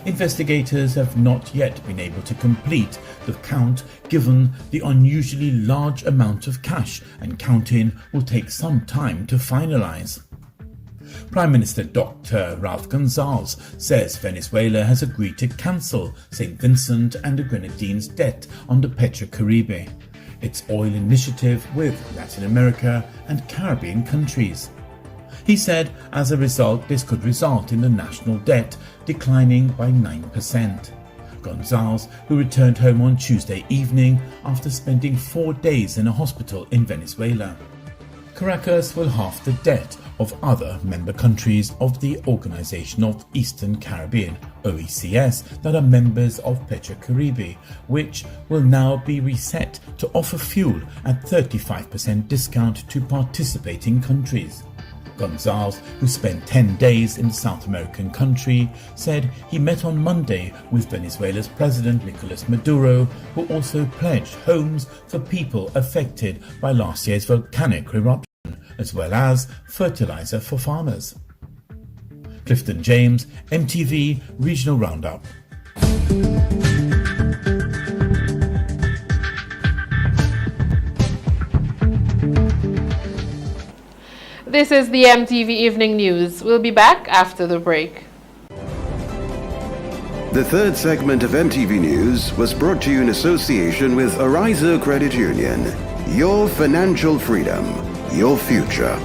Investigators have not yet been able to complete the count given the unusually large amount of cash, and counting will take some time to finalize. Prime Minister Dr. Ralph Gonsalves says Venezuela has agreed to cancel St. Vincent and the Grenadines' debt under Petrocaribe, its oil initiative with Latin America and Caribbean countries. He said as a result this could result in the national debt declining by 9%. Gonsalves, who returned home on Tuesday evening after spending 4 days in a hospital in Venezuela. Caracas will halve the debt of other member countries of the Organization of Eastern Caribbean, OECS, that are members of Petrocaribe, which will now be reset to offer fuel at 35% discount to participating countries. Gonsalves, who spent 10 days in the South American country, said he met on Monday with Venezuela's President Nicolas Maduro, who also pledged homes for people affected by last year's volcanic eruption, as well as fertilizer for farmers. Clifton James, MTV Regional Roundup. This is the MTV Evening News. We'll be back after the break. The third segment of MTV News was brought to you in association with Ariza Credit Union. Your financial freedom, your future.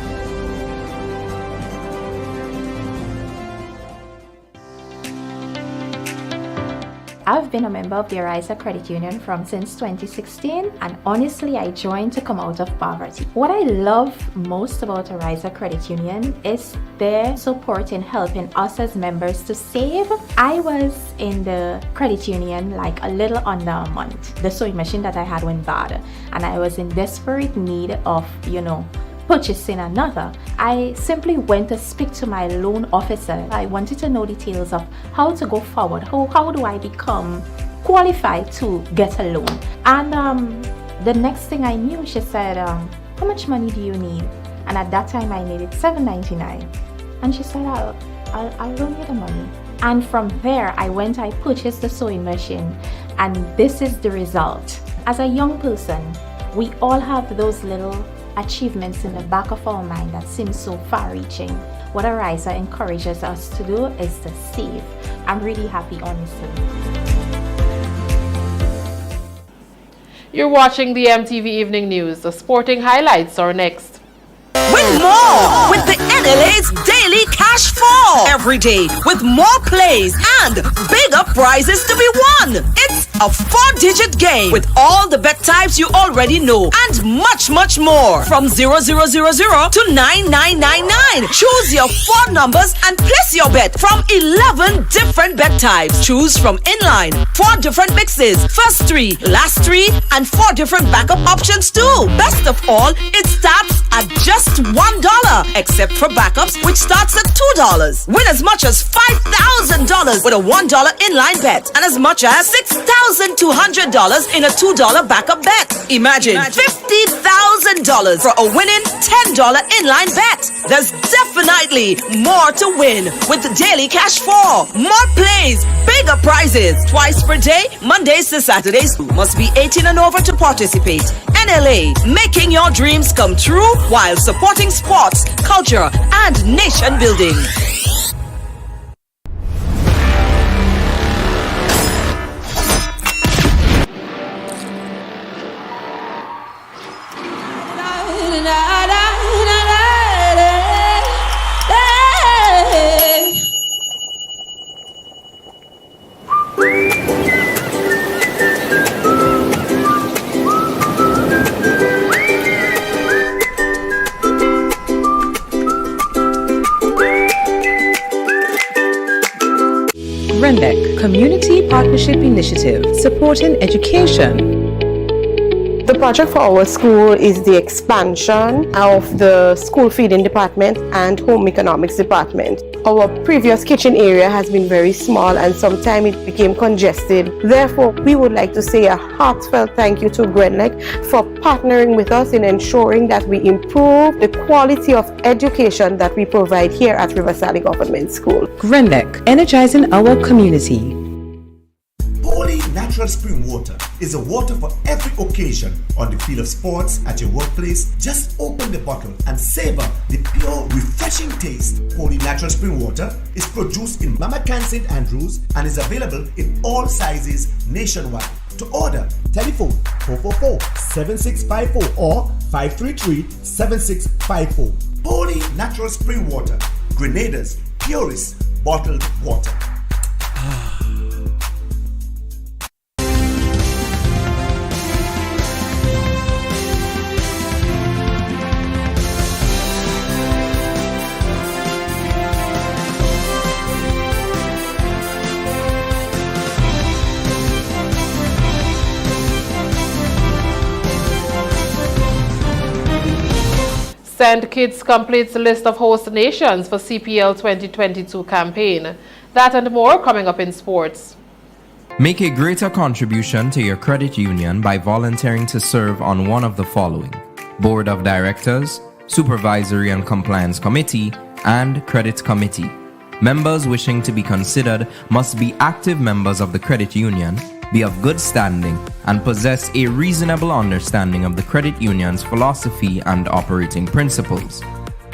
I've been a member of the Ariza Credit Union since 2016, and honestly I joined to come out of poverty. What I love most about Ariza Credit Union is their support in helping us as members to save. I was in the credit union like a little under a month. The sewing machine that I had went bad and I was in desperate need of, purchasing another. I simply went to speak to my loan officer. I wanted to know details of how to go forward. How do I become qualified to get a loan? And the next thing I knew, she said, how much money do you need? And at that time I needed $7.99. And she said, I'll loan you the money. And from there I purchased the sewing machine, and this is the result. As a young person, we all have those little achievements in the back of our mind that seem so far-reaching. What Ariza encourages us to do is to save. I'm really happy, honestly. You're watching the MTV Evening News. The sporting highlights are next. Win more with the NLA's Daily Cash Fall. Every day with more plays and bigger prizes to be won. It's a 4-digit game with all the bet types you already know and much, much more. From 0000 to 9999. Choose your 4 numbers and place your bet from 11 different bet types. Choose from inline, 4 different mixes, first 3, last 3, and 4 different backup options too. Best of all, it starts at just $1, except for backups, which starts at $2. Win as much as $5,000 with a $1 inline bet and as much as $6,200 in a $2 backup bet. Imagine $50,000 for a winning $10 inline bet. There's definitely more to win with the Daily Cash 4. More plays, bigger prizes. Twice per day, Mondays to Saturdays. Must be 18 and over to participate. NLA, making your dreams come true while supporting sports, culture, and nation building. RENDEC, Community Partnership Initiative, supporting education. The project for our school is the expansion of the school feeding department and home economics department. Our previous kitchen area has been very small and sometimes it became congested. Therefore, we would like to say a heartfelt thank you to GRENLEC for partnering with us in ensuring that we improve the quality of education that we provide here at Riverside Government School. GRENLEC, energizing our community. Holy Natural Spring Water is a water for every occasion. On the field of sports, at your workplace, just open the bottle and savor the pure, refreshing taste. Holy Natural Spring Water is produced in Mama Can St. Andrews and is available in all sizes nationwide. To order, telephone 444-7654 or 533-7654. Holy Natural Spring Water, Grenada's purest bottled water. Send Kids completes the list of host nations for CPL 2022 campaign. That and more coming up in sports. Make a greater contribution to your credit union by volunteering to serve on one of the following: Board of Directors, Supervisory and Compliance Committee, and Credit Committee. Members wishing to be considered must be active members of the credit union, be of good standing, and possess a reasonable understanding of the credit union's philosophy and operating principles.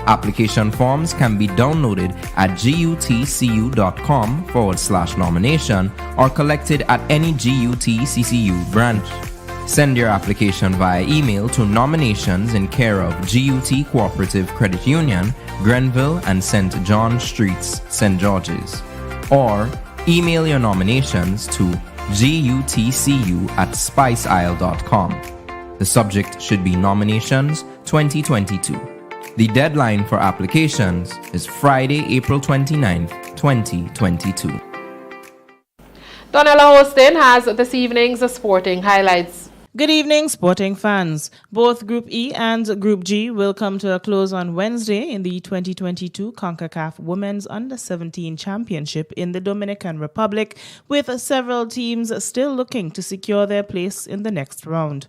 Application forms can be downloaded at gutcu.com/nomination or collected at any GUTCCU branch. Send your application via email to nominations in care of GUT Cooperative Credit Union, Grenville and St. John Streets, St. George's. Or email your nominations to gutcu@spiceisle.com. The subject should be Nominations 2022. The deadline for applications is Friday, April 29th, 2022. Donella Hostin has this evening's sporting highlights. Good evening, sporting fans. Both Group E and Group G will come to a close on Wednesday in the 2022 CONCACAF Women's Under-17 Championship in the Dominican Republic, with several teams still looking to secure their place in the next round.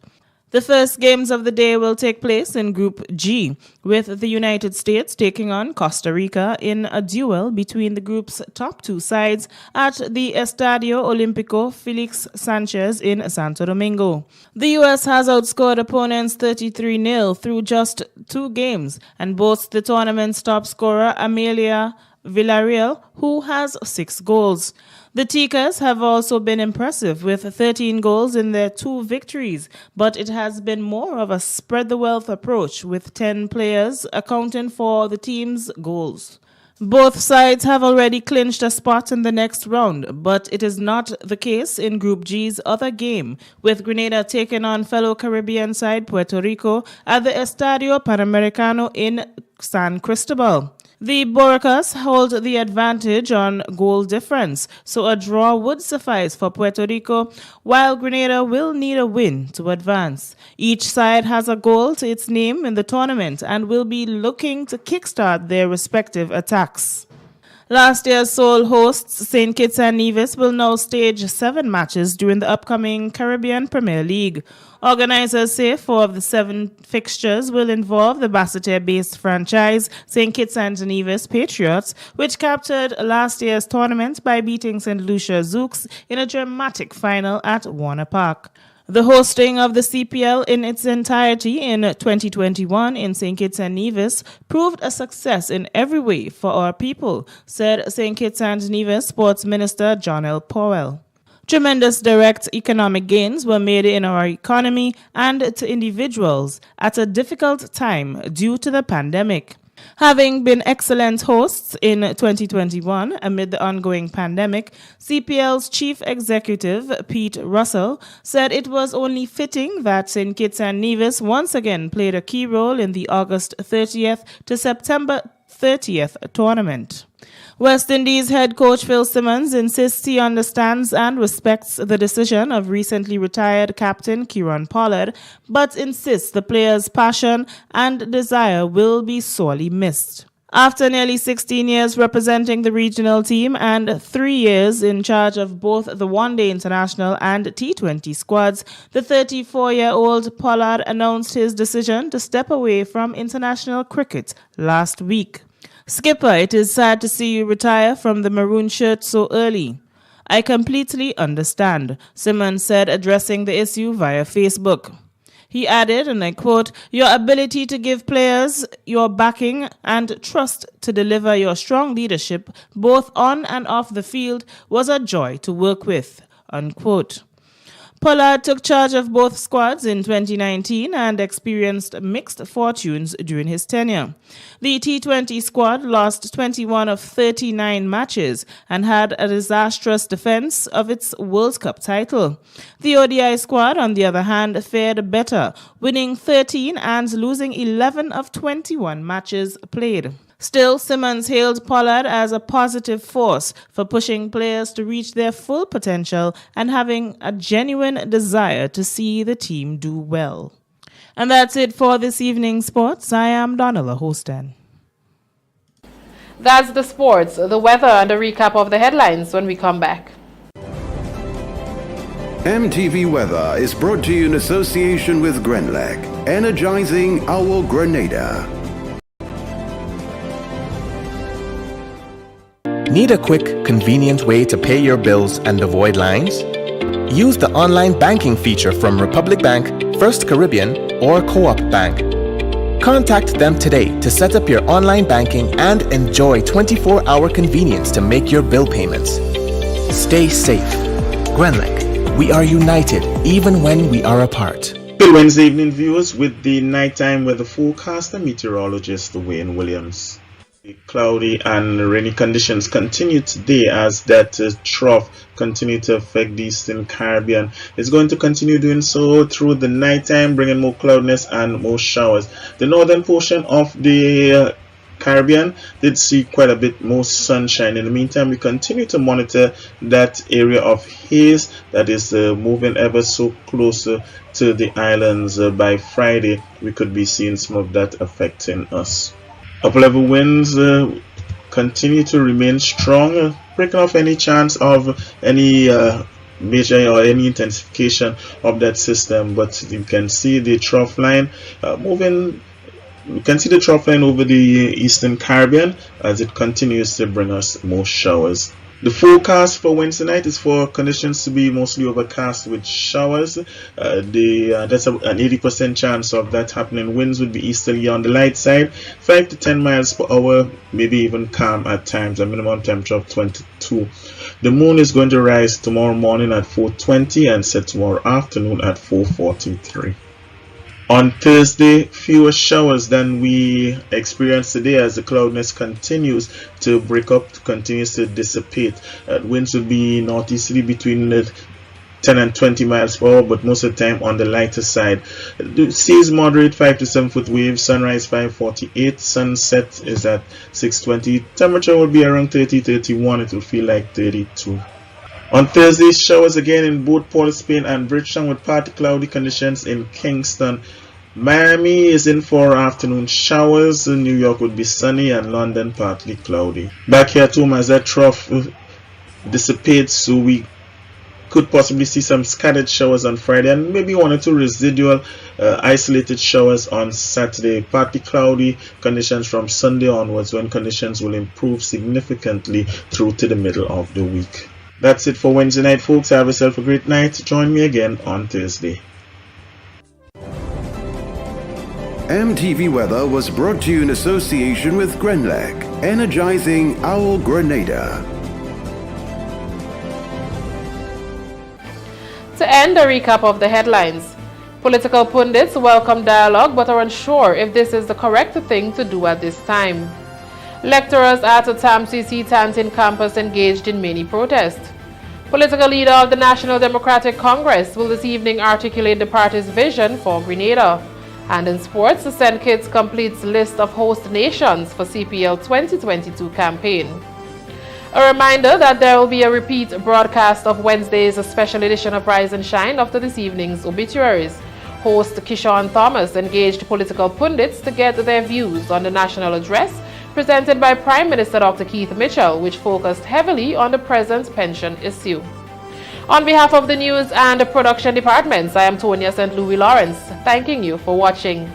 The first games of the day will take place in Group G, with the United States taking on Costa Rica in a duel between the group's top 2 sides at the Estadio Olímpico Félix Sánchez in Santo Domingo. The U.S. has outscored opponents 33-0 through just 2 games and boasts the tournament's top scorer Amelia Villarreal, who has 6 goals. The Ticas have also been impressive with 13 goals in their 2 victories, but it has been more of a spread the wealth approach with 10 players accounting for the team's goals. Both sides have already clinched a spot in the next round, but it is not the case in Group G's other game, with Grenada taking on fellow Caribbean side Puerto Rico at the Estadio Panamericano in San Cristobal. The Boricas hold the advantage on goal difference, so a draw would suffice for Puerto Rico, while Grenada will need a win to advance. Each side has a goal to its name in the tournament and will be looking to kickstart their respective attacks. Last year's sole hosts, St. Kitts and Nevis, will now stage 7 matches during the upcoming Caribbean Premier League. Organizers say 4 of the 7 fixtures will involve the Basseterre-based franchise St. Kitts and Nevis Patriots, which captured last year's tournament by beating St. Lucia Zouks in a dramatic final at Warner Park. The hosting of the CPL in its entirety in 2021 in St. Kitts and Nevis proved a success in every way for our people, said St. Kitts and Nevis Sports Minister John L. Powell. Tremendous direct economic gains were made in our economy and to individuals at a difficult time due to the pandemic. Having been excellent hosts in 2021 amid the ongoing pandemic, CPL's chief executive, Pete Russell, said it was only fitting that St. Kitts and Nevis once again played a key role in the August 30th to September 30th tournament. West Indies head coach Phil Simmons insists he understands and respects the decision of recently retired captain Kieron Pollard, but insists the player's passion and desire will be sorely missed. After nearly 16 years representing the regional team and 3 years in charge of both the one-day international and T20 squads, the 34-year-old Pollard announced his decision to step away from international cricket last week. "Skipper, it is sad to see you retire from the maroon shirt so early. I completely understand," Simmons said, addressing the issue via Facebook. He added, and I quote, "Your ability to give players your backing and trust to deliver your strong leadership, both on and off the field, was a joy to work with," unquote. Pollard took charge of both squads in 2019 and experienced mixed fortunes during his tenure. The T20 squad lost 21 of 39 matches and had a disastrous defense of its World Cup title. The ODI squad, on the other hand, fared better, winning 13 and losing 11 of 21 matches played. Still, Simmons hailed Pollard as a positive force for pushing players to reach their full potential and having a genuine desire to see the team do well. And that's it for this evening's sports. I am Donella Hostin. That's the sports, the weather, and a recap of the headlines when we come back. MTV Weather is brought to you in association with Grenlec, energizing our Grenada. Need a quick, convenient way to pay your bills and avoid lines? Use the online banking feature from Republic Bank, First Caribbean, or Co-op Bank. Contact them today to set up your online banking and enjoy 24-hour convenience to make your bill payments. Stay safe. Grenlec, we are united even when we are apart. Good Wednesday evening, viewers, with the nighttime weather forecast and meteorologist Wayne Williams. Cloudy and rainy conditions continue today as that trough continue to affect the Eastern Caribbean. It's going to continue doing so through the nighttime, bringing more cloudiness and more showers. The northern portion of the Caribbean did see quite a bit more sunshine. In the meantime, we continue to monitor that area of haze that is moving ever so closer to the islands. By Friday, we could be seeing some of that affecting us. Upper level winds continue to remain strong, breaking off any chance of any major or any intensification of that system. But you can see the trough line moving. We can see the trough line over the Eastern Caribbean as it continues to bring us more showers. The forecast for Wednesday night is for conditions to be mostly overcast with showers. That's an 80% chance of that happening. Winds would be easterly on the light side, 5 to 10 miles per hour, maybe even calm at times. A minimum temperature of 22. The moon is going to rise tomorrow morning at 4:20 and set tomorrow afternoon at 4:43. On Thursday, fewer showers than we experienced today as the cloudiness continues to break up, continues to dissipate. Winds will be northeasterly between 10 and 20 miles per hour, but most of the time on the lighter side. The seas moderate, 5 to 7 foot waves, sunrise 5:48, sunset is at 6:20. Temperature will be around 30-31, it will feel like 32. On Thursday, showers again in both Port of Spain and Bridgetown with partly cloudy conditions in Kingston. Miami is in for afternoon showers. New York would be sunny and London partly cloudy. Back here at home, as that trough dissipates, so we could possibly see some scattered showers on Friday and maybe 1 or 2 residual isolated showers on Saturday. Partly cloudy conditions from Sunday onwards, when conditions will improve significantly through to the middle of the week. That's it for Wednesday night, folks. Have yourself a great night. Join me again on Thursday. MTV Weather was brought to you in association with Grenlec, energizing our Grenada. To end, a recap of the headlines. Political pundits welcome dialogue but are unsure if this is the correct thing to do at this time. Lecturers at TAMCC Tantin campus engaged in many protests. Political leader of the National Democratic Congress will this evening articulate the party's vision for Grenada. And in sports, the St. Kitts completes list of host nations for CPL 2022 campaign. A reminder that there will be a repeat broadcast of Wednesday's special edition of Rise and Shine after this evening's obituaries. Host Kishon Thomas engaged political pundits to get their views on the national address presented by Prime Minister Dr. Keith Mitchell, which focused heavily on the present pension issue. On behalf of the news and production departments, I am Tonya St. Louis Lawrence, thanking you for watching.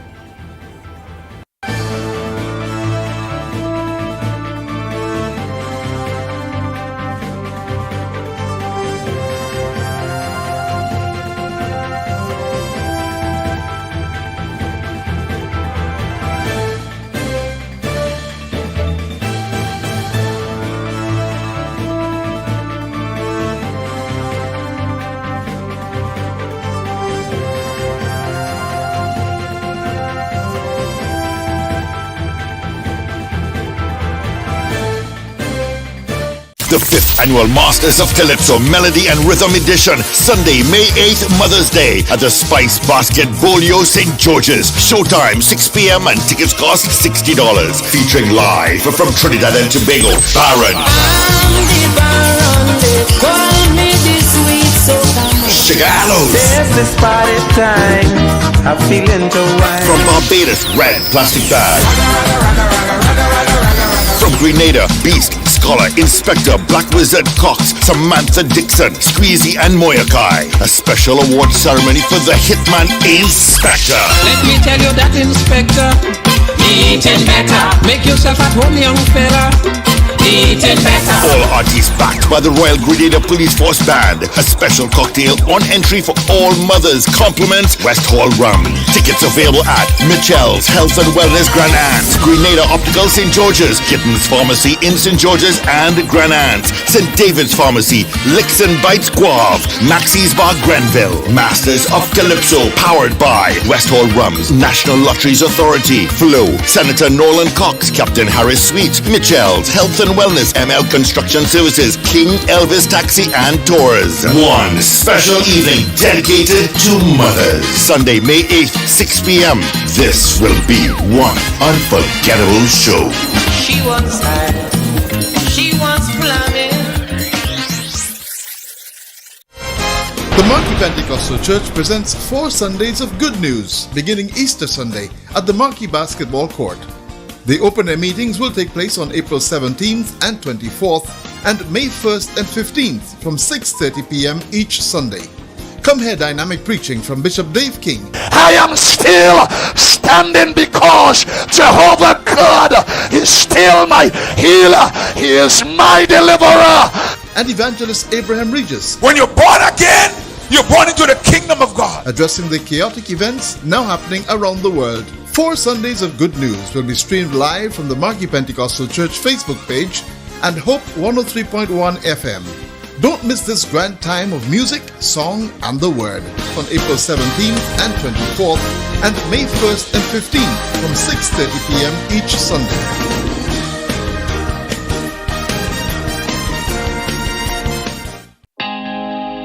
The 5th Annual Masters of Calypso Melody and Rhythm Edition, Sunday, May 8th, Mother's Day, at the Spice Basket Bolio St. George's. Showtime, 6 p.m. and tickets cost $60. Featuring live from Trinidad and Tobago, Baron. Chigalos. This party time, I'm feeling the wine. From Barbados, Red Plastic Bag. From Grenada, Beast, Scholar, Inspector, Black Wizard, Cox, Samantha Dixon, Squeezy and Moyakai. A special award ceremony for the Hitman Inspector. Let me tell you that Inspector, eating better. Make yourself at home, young fella. Eating better. All artists backed by the Royal Grenada Police Force Band. A special cocktail on entry for all mothers. Compliments West Hall Rum. Tickets available at Mitchell's Health and Wellness Grand Anse, Grenada Optical St. George's, Kittens Pharmacy in St. George's and Grand Anse, St. David's Pharmacy, Licks and Bites Guave, Maxie's Bar Grenville. Masters of Calypso, powered by West Hall Rum's National Lotteries Authority, Flo, Senator Nolan Cox, Captain Harris Suites, Mitchell's Health and Wellness, ML Construction Services, King Elvis Taxi and Tours. One special evening dedicated to mothers. Sunday, May 8th, 6 p.m. This will be one unforgettable show. She wants high, she wants plumbing. The Marquee Pentecostal Church presents 4 Sundays of Good News, beginning Easter Sunday at the Marquee Basketball Court. The open-air meetings will take place on April 17th and 24th and May 1st and 15th from 6:30 p.m. each Sunday. Come hear dynamic preaching from Bishop Dave King. I am still standing because Jehovah God is still my healer. He is my deliverer. And evangelist Abraham Regis. When you're born again, you're born into the kingdom of God. Addressing the chaotic events now happening around the world. 4 Sundays of Good News will be streamed live from the Marquee Pentecostal Church Facebook page and Hope 103.1 FM. Don't miss this grand time of music, song, and the word on April 17th and 24th and May 1st and 15th from 6:30 p.m. each Sunday.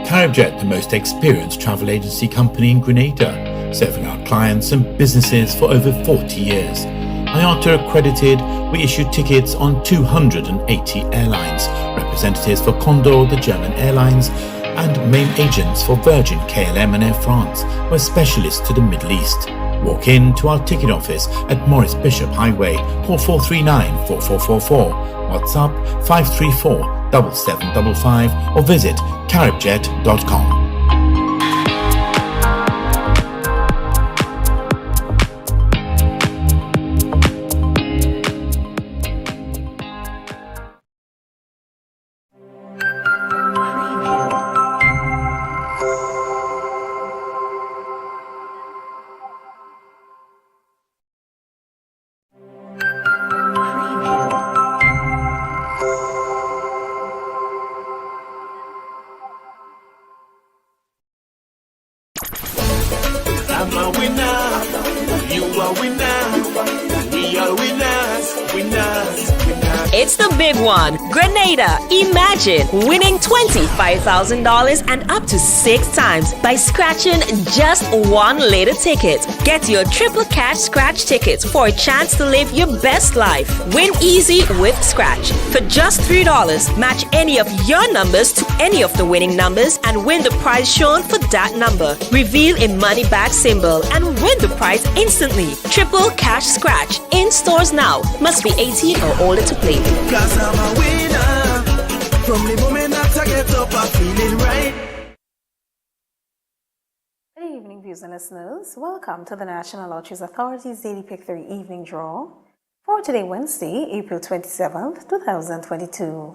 Caribjet, the most experienced travel agency company in Grenada, serving our clients and businesses for over 40 years. IATA accredited, we issue tickets on 280 airlines, representatives for Condor, the German airlines, and main agents for Virgin, KLM and Air France. We're specialists to the Middle East. Walk in to our ticket office at Maurice Bishop Highway, call 439-4444, WhatsApp 534-7755 or visit caribjet.com. I'm a winner, you are winner, we are winners, winners, winners. It's the big one. Grenada, imagine winning $25,000 and up to 6 times by scratching just one lotto ticket. Get your triple cash scratch tickets for a chance to live your best life. Win easy with Scratch. For just $3, match any of your numbers to any of the winning numbers and win the prize shown for that number. Reveal a money bag symbol and win the prize instantly. Triple cash scratch in stores now. Must be 18 or older to play. Cause I'm a winner. From the moment that I get up, I'm feeling right. Good evening, viewers and listeners. Welcome to the National Lotteries Authority's Daily Pick 3 Evening Draw for today, Wednesday, April 27th, 2022.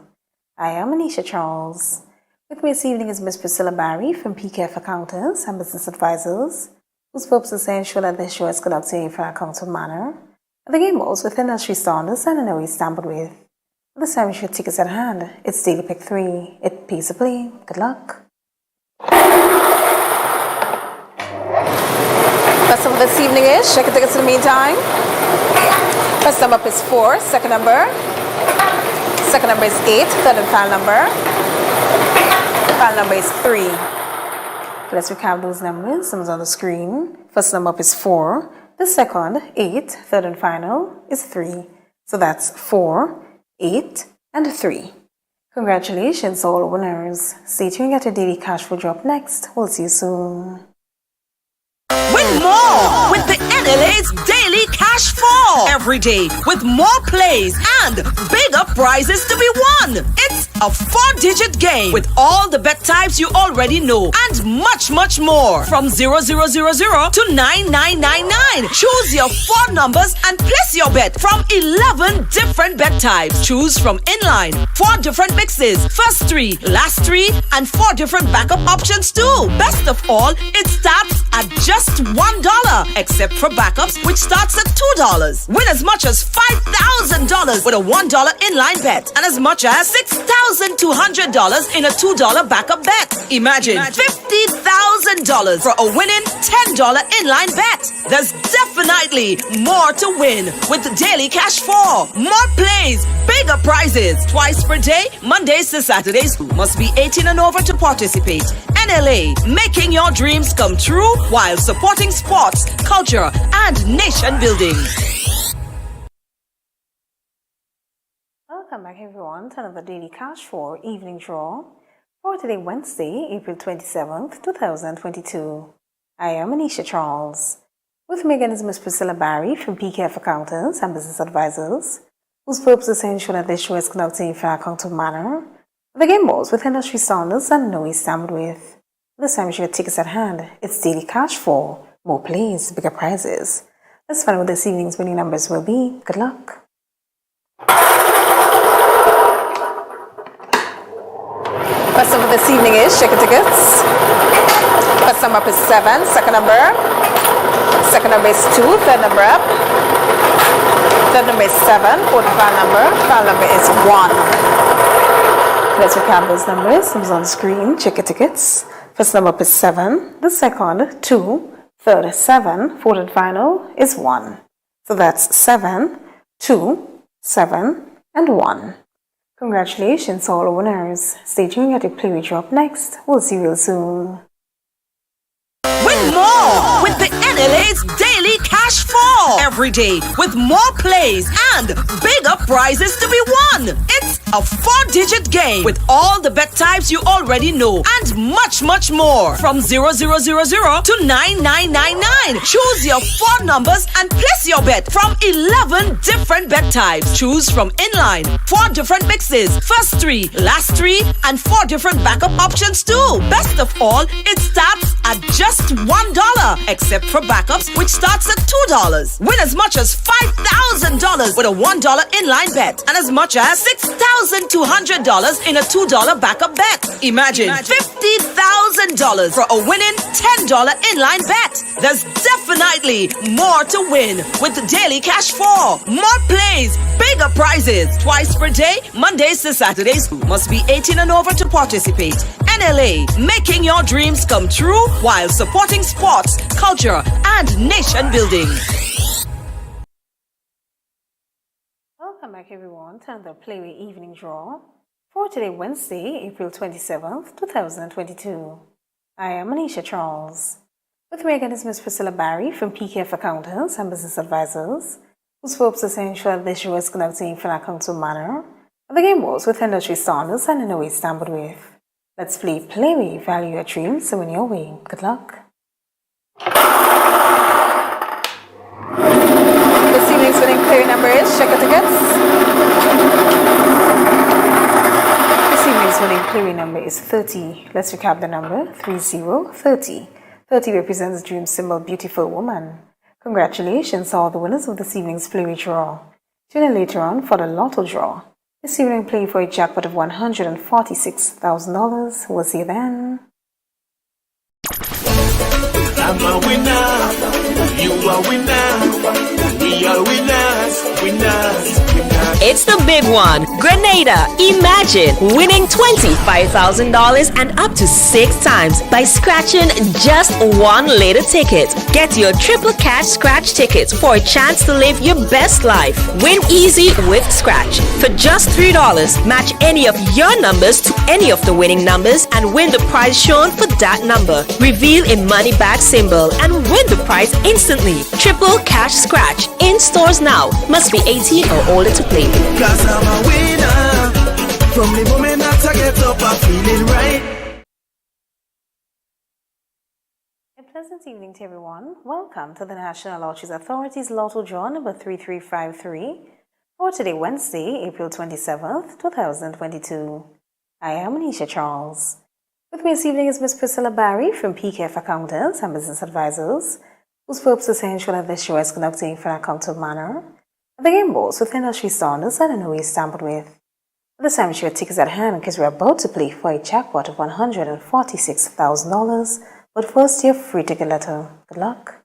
I am Anisha Charles. With me this evening is Ms. Priscilla Barry from PKF Accountants and Business Advisors, whose purpose is to ensure that this show is conducted in a fair, accountable manner. The game balls with industry standards and in a way tampered with. This time, we should tickets at hand. It's Daily Pick 3. It pays to play. Good luck. First number this evening is, check your tickets in the meantime. First number up is 4, second number. Second number is 8, third and final number. Final number is 3. Let's recap those numbers. Numbers on the screen. First number up is 4. The second, 8, third and final, is 3. So that's 4, 8, and 3. Congratulations, all winners. Stay tuned, get your daily cash flow drop next. We'll see you soon. Win more with the NLA's Daily Cash 4 every day with more plays and bigger prizes to be won. It's a 4-digit game with all the bet types you already know and much, much more. From 0000 to 9999. Choose your 4 numbers and place your bet from 11 different bet types. Choose from inline, 4 different mixes, first 3, last 3, and 4 different backup options too. Best of all, it starts at just $1, except for backups, which starts at $2. Win as much as $5,000 with a $1 inline bet and as much as $6,200 in a $2 backup bet. Imagine $50,000 for a winning $10 inline bet. There's definitely more to win with the Daily Cash 4. More plays, bigger prizes, twice per day, Mondays to Saturdays. Must be 18 and over to participate. NLA, making your dreams come true while supporting sports, culture, and nation building. Welcome back, everyone, to another Daily Cash 4 Evening Draw for today, Wednesday, April 27th, 2022. I am Anisha Charles. With me again is Ms. Priscilla Barry from PKF Accountants and Business Advisors, whose purpose is to ensure that this show is conducted in a fair, accountable manner. The game balls with industry standards and no way tampered with. This time, we should get tickets at hand. It's Daily Cash 4. More plays, bigger prizes. Let's find out what this evening's winning numbers will be. Good luck. First number this evening is, check your tickets. First number up is 7, second number. Second number is 2, third number up. Third number is 7, fourth final number. Final number is 1. Let's recap those numbers. Numbers on screen. Check your tickets. First number up is 7. The second, 2. Third, 7. Fourth and final is 1. So that's 7, 2, 7, and 1. Congratulations, all winners. Stay tuned at your play we drop next. We'll see you real soon. Win more with the NLA's Daily Cash 4 every day with more plays and bigger prizes to be won. It's a 4-digit game with all the bet types you already know and much, much more. From 0000 to 9999. Choose your 4 numbers and place your bet from 11 different bet types. Choose from inline, 4 different mixes, first 3, last 3, and 4 different backup options too. Best of all, it starts at just $1, except for backups, which starts at $2. Win as much as $5,000 with a $1 inline bet and as much as $6,200 in a $2 backup bet. Imagine $50,000 for a winning $10 inline bet. There's definitely more to win with the Daily Cash 4. More plays, bigger prizes, twice per day, Mondays to Saturdays. Must be 18 and over to participate. NLA, making your dreams come true while supporting sports, culture, and nation building. Welcome back, everyone, to the Playway Evening Draw for today, Wednesday, April 27th, 2022. I am Anisha Charles. With me again is Ms. Priscilla Barry from PKF Accountants and Business Advisors, whose purpose is to ensure that this show is conducted in an accountable manner, and the game was with industry standards and in a way tampered with. Let's play Playway, value your dreams, so win your way. Good luck. This evening's winning player number is, check your tickets. This evening's winning player number is 30. Let's recap the number, 3030. 30 represents the dream symbol, beautiful woman. Congratulations to all the winners of this evening's playway draw. Tune in later on for the lotto draw. This evening playing for a jackpot of $146,000. We'll see you then. I'm a winner, you are winner, we are winners, winners, winners. It's the big one. Grenada, imagine winning $25,000 and up to 6 times by scratching just 1 lotto ticket. Get your triple cash scratch tickets for a chance to live your best life. Win easy with Scratch. For just $3, match any of your numbers to any of the winning numbers and win the prize shown for that number. Reveal a money back symbol and win the prize instantly. Triple cash scratch in stores now. Must be 18 or older to play. Cause I'm a winner. From the moment that I get up, I'm feeling right. A pleasant evening to everyone. Welcome to the National Lotteries Authority's Lotto Draw number 3353 for today, Wednesday, April 27th, 2022. I am Anisha Charles. With me this evening is Ms. Priscilla Barry from PKF Accountants and Business Advisors, whose purpose is to ensure that this show is conducted in an accountable manner. The game balls with industry standards and in a way tampered with. At this time, ensure your tickets at hand because we're about to play for a jackpot of $146,000. But first, your free ticket letter. Good luck.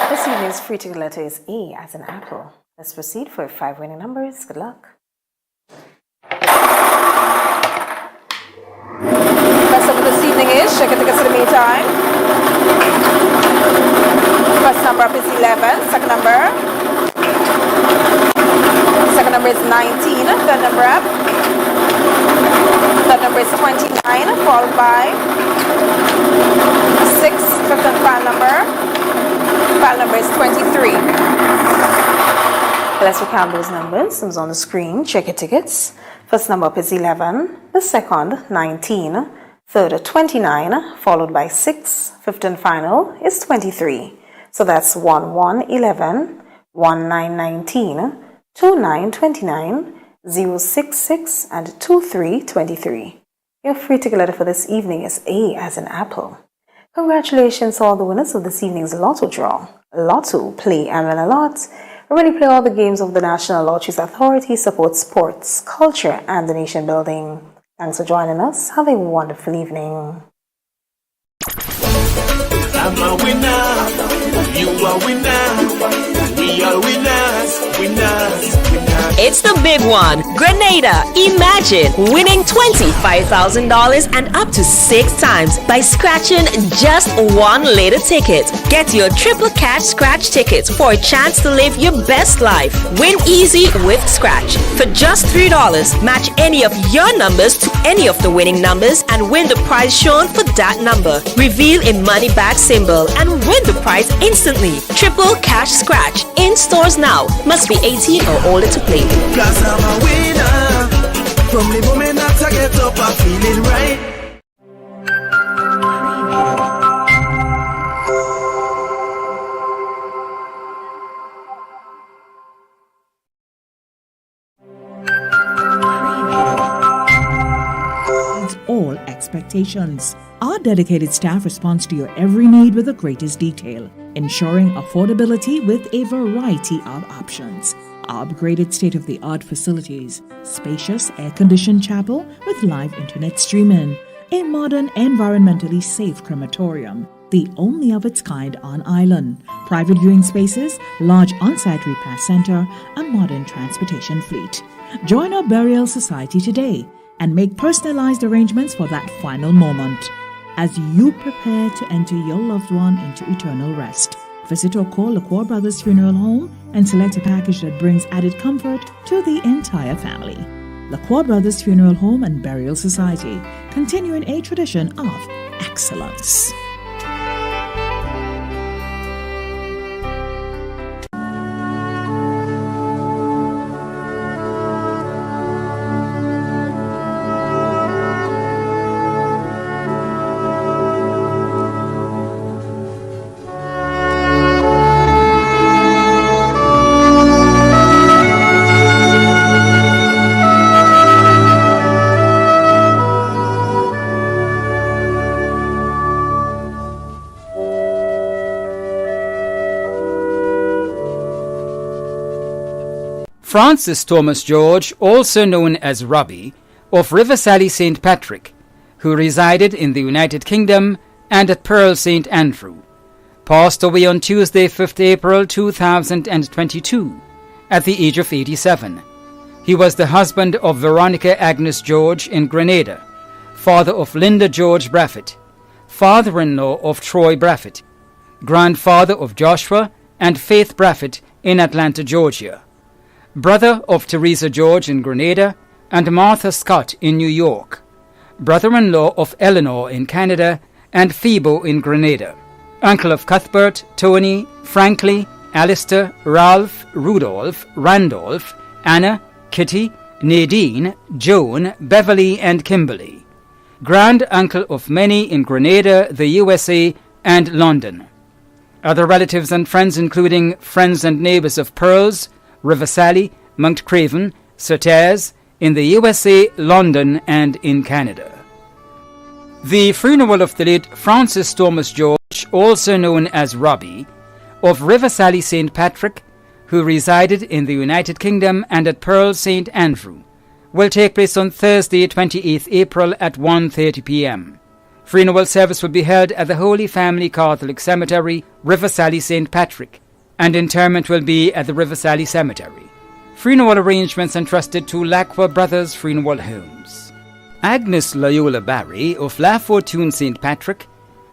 This evening's free ticket letter is A as in apple. Let's proceed for 5 winning numbers. Good luck. First up this evening is, check your tickets in the meantime. First number up is 11. Second number. Second number is 19. Third number up. Third number is 29, followed by 6. Fifth and final number. Final number is 23. Let's recount those numbers. Numbers on the screen. Check your tickets. First number up is 11. The second, 19. Third, 29, followed by 6. Fifth and final is 23. So that's 1111, 1919, 2929, 066, and 2323. Your free ticket letter for this evening is A as in apple. Congratulations to all the winners of this evening's Lotto draw. Lotto, play and win a lot. Already play all the games of the National Lotteries Authority, support sports, culture, and the nation building. Thanks for joining us. Have a wonderful evening. I'm a winner, you are winner. We are winners, winners, winners. It's the big one. Grenada, imagine winning $25,000 and up to 6 times by scratching just one lotto ticket. Get your triple cash scratch tickets for a chance to live your best life. Win easy with Scratch. For just $3, match any of your numbers to any of the winning numbers and win the prize shown for that number. Reveal a money bag symbol and win the prize instantly. Triple cash scratch. In stores now. Must be 18 or older to play. Cause I'm a winner. From the moment that I get up, I'm feeling right. All expectations. Our dedicated staff responds to your every need with the greatest detail, ensuring affordability with a variety of options. Our upgraded state-of-the-art facilities, spacious air-conditioned chapel with live internet streaming, a modern environmentally safe crematorium, the only of its kind on island, private viewing spaces, large on-site repast center, a modern transportation fleet. Join our burial society today and make personalized arrangements for that final moment as you prepare to enter your loved one into eternal rest. Visit or call LaCour Brothers Funeral Home and select a package that brings added comfort to the entire family. LaCour Brothers Funeral Home and Burial Society, continuing a tradition of excellence. Francis Thomas George, also known as Robbie, of Riversally St. Patrick, who resided in the United Kingdom and at Pearl St. Andrew, passed away on Tuesday, 5th April 2022, at the age of 87. He was the husband of Veronica Agnes George in Grenada, father of Linda George Braffett, father-in-law of Troy Braffett, grandfather of Joshua and Faith Braffett in Atlanta, Georgia, brother of Teresa George in Grenada and Martha Scott in New York, brother-in-law of Eleanor in Canada and Phoebo in Grenada, uncle of Cuthbert, Tony, Frankly, Alistair, Ralph, Rudolph, Randolph, Anna, Kitty, Nadine, Joan, Beverly and Kimberly, grand uncle of many in Grenada, the USA and London. Other relatives and friends including friends and neighbors of Pearls, Riversally, Mount Craven, Surtees, in the USA, London, and in Canada. The funeral of the late Francis Thomas George, also known as Robbie, of Riversally St. Patrick, who resided in the United Kingdom and at Pearl St. Andrew, will take place on Thursday, 28th April at 1:30 p.m. Funeral service will be held at the Holy Family Catholic Cemetery, Riversally St. Patrick, and interment will be at the Riversally Cemetery. Funeral arrangements entrusted to LaCour Brothers Funeral Homes. Agnes Loyola Barry of La Fortune St. Patrick,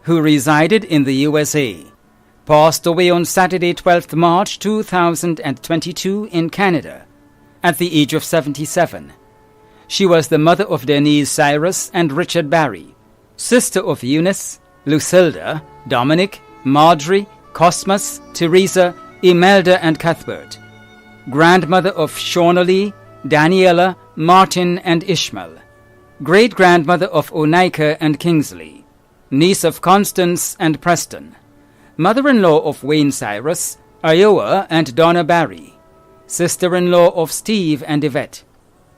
who resided in the USA, passed away on Saturday, 12th March 2022 in Canada, at the age of 77. She was the mother of Denise Cyrus and Richard Barry, sister of Eunice, Lucilda, Dominic, Marjorie, Cosmas, Teresa, Imelda and Cuthbert, grandmother of Shaunalee, Daniela, Martin and Ishmael, great-grandmother of Onika and Kingsley, niece of Constance and Preston, mother-in-law of Wayne Cyrus, Iowa and Donna Barry, sister-in-law of Steve and Yvette.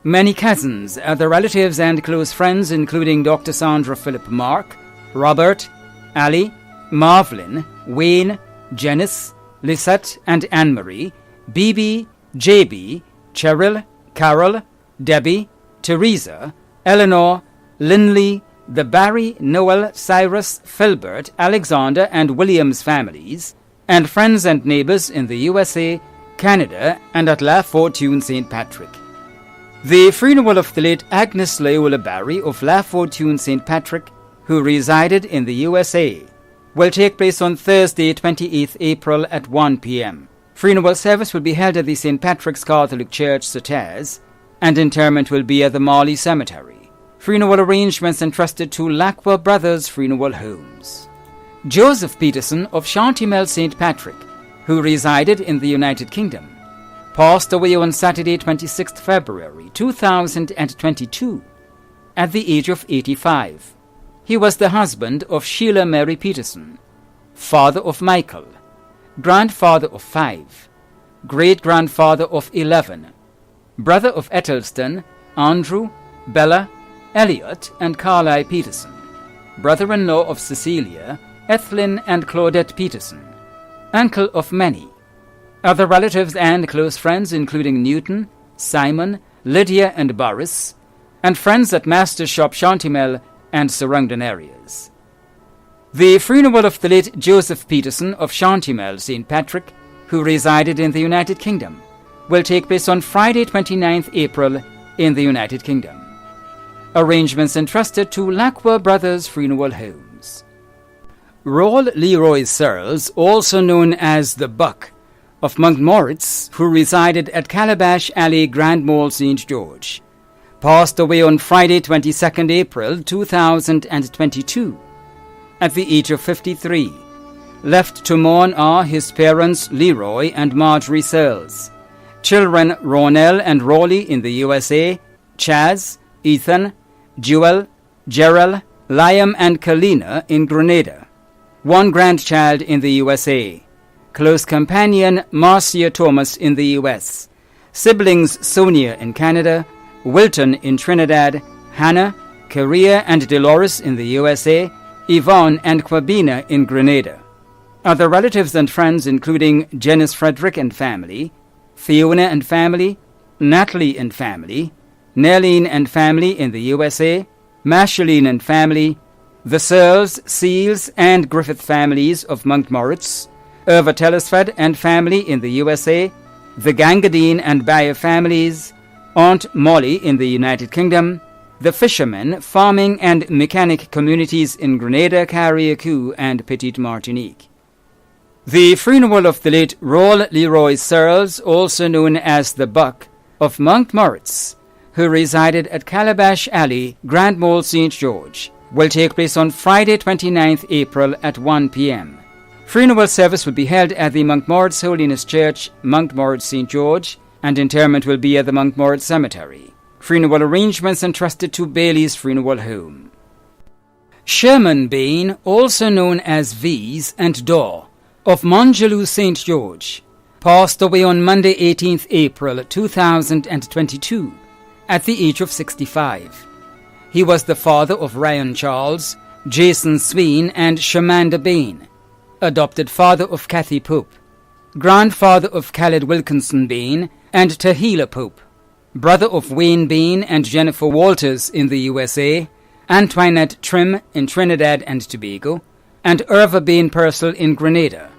Many cousins, other relatives and close friends including Dr. Sandra Philip Mark, Robert, Ali, Marvlin, Wayne, Janice, Lisette and Anne-Marie, BB, JB, Cheryl, Carol, Debbie, Teresa, Eleanor, Linley, the Barry, Noel, Cyrus, Filbert, Alexander and Williams families, and friends and neighbors in the USA, Canada, and at La Fortune St. Patrick. The funeral of the late Agnes Loyola Barry of La Fortune St. Patrick, who resided in the USA, will take place on Thursday, 28th April at 1 p.m. Funeral service will be held at the St. Patrick's Catholic Church, Sotaz, and interment will be at the Marley Cemetery. Funeral arrangements entrusted to Lacqua Brothers Funeral Homes. Joseph Peterson of Shantimel St. Patrick, who resided in the United Kingdom, passed away on Saturday, 26th February 2022, at the age of 85. He was the husband of Sheila Mary Peterson, father of Michael, grandfather of 5, great-grandfather of 11, brother of Etelston, Andrew, Bella, Elliot, and Carlisle Peterson, brother-in-law of Cecilia, Ethelyn and Claudette Peterson, uncle of many, other relatives and close friends including Newton, Simon, Lydia and Boris, and friends at Master's Shop Shantimel and surrounding areas. The funeral of the late Joseph Peterson of Shantimel St. Patrick, who resided in the United Kingdom, will take place on Friday, 29th April in the United Kingdom. Arrangements entrusted to Lacqua Brothers Funeral Homes. Roll Leroy Searles, also known as the Buck, of Montmoritz, who resided at Calabash Alley, Grand Mall, St. George, passed away on Friday, 22nd April 2022, at the age of 53. Left to mourn are his parents Leroy and Marjorie Searles, children Ronell and Raleigh in the USA, Chaz, Ethan, Jewel, Gerald, Liam and Kalina in Grenada, one grandchild in the USA, close companion Marcia Thomas in the US, siblings Sonia in Canada, Wilton in Trinidad, Hannah, Korea and Dolores in the USA, Yvonne and Quabina in Grenada. Other relatives and friends including Janice Frederick and family, Fiona and family, Natalie and family, Nelline and family in the USA, Mashaline and family, the Searles, Seals and Griffith families of Montmoritz, Irva Telesford and family in the USA, the Gangadine and Bayer families, Aunt Molly in the United Kingdom, the fishermen, farming and mechanic communities in Grenada, Carriacou and Petite Martinique. The funeral of the late Roll Leroy Searles, also known as the Buck, of Montmoritz, who resided at Calabash Alley, Grand Mall, St. George, will take place on Friday, 29th April at 1 p.m. Funeral service will be held at the Montmoritz Holiness Church, Montmoritz, St. George, and interment will be at the Montmoritz Cemetery. Funeral arrangements entrusted to Bailey's Funeral Home. Sherman Bain, also known as V's and Daw, of Mongelou, St. George, passed away on Monday, 18th April 2022, at the age of 65. He was the father of Ryan Charles, Jason Sween, and Shamanda Bain, adopted father of Kathy Pope, grandfather of Khaled Wilkinson Bain and Tahila Pope, brother of Wayne Bain and Jennifer Walters in the USA, Antoinette Trim in Trinidad and Tobago, and Irva Bain Purcell in Grenada,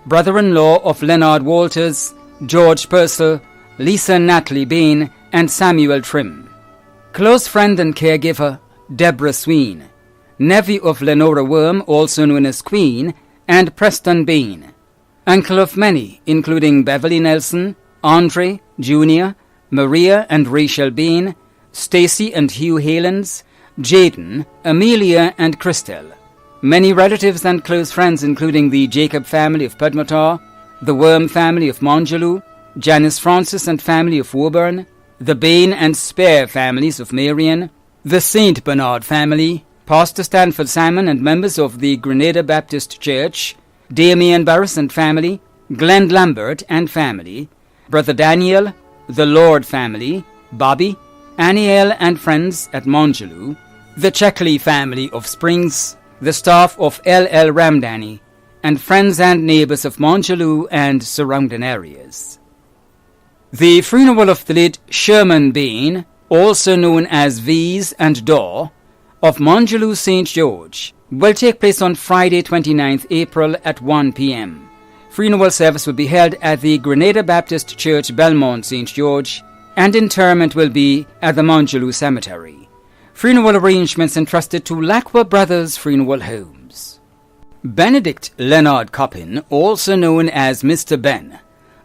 brother-in-law of Leonard Walters, George Purcell, Lisa Natalie Bain, and Samuel Trim. Close friend and caregiver, Deborah Sween, nephew of Lenora Worm, also known as Queen, and Preston Bain. Uncle of many, including Beverly Nelson, Andre, Jr., Maria and Rachel Bain, Stacy and Hugh Halens, Jaden, Amelia and Christelle. Many relatives and close friends including the Jacob family of Padmatar, the Worm family of Mongelou, Janice Francis and family of Woburn, the Bain and Spare families of Marion, the St. Bernard family, Pastor Stanford Salmon and members of the Grenada Baptist Church, Damien Barris and family, Glenn Lambert and family, Brother Daniel, the Lord family, Bobby, Aniel and friends at Mongelou, the Checkley family of Springs, the staff of L.L. Ramdani, and friends and neighbors of Mongelou and surrounding areas. The funeral of the late Sherman Bain, also known as V's and Daw, of Mongelou St. George, will take place on Friday, 29th April at 1 p.m. Funeral service will be held at the Grenada Baptist Church, Belmont, St. George, and interment will be at the Mount Julu Cemetery. Funeral arrangements entrusted to Lacqua Brothers Funeral Homes. Benedict Leonard Coppin, also known as Mr. Ben,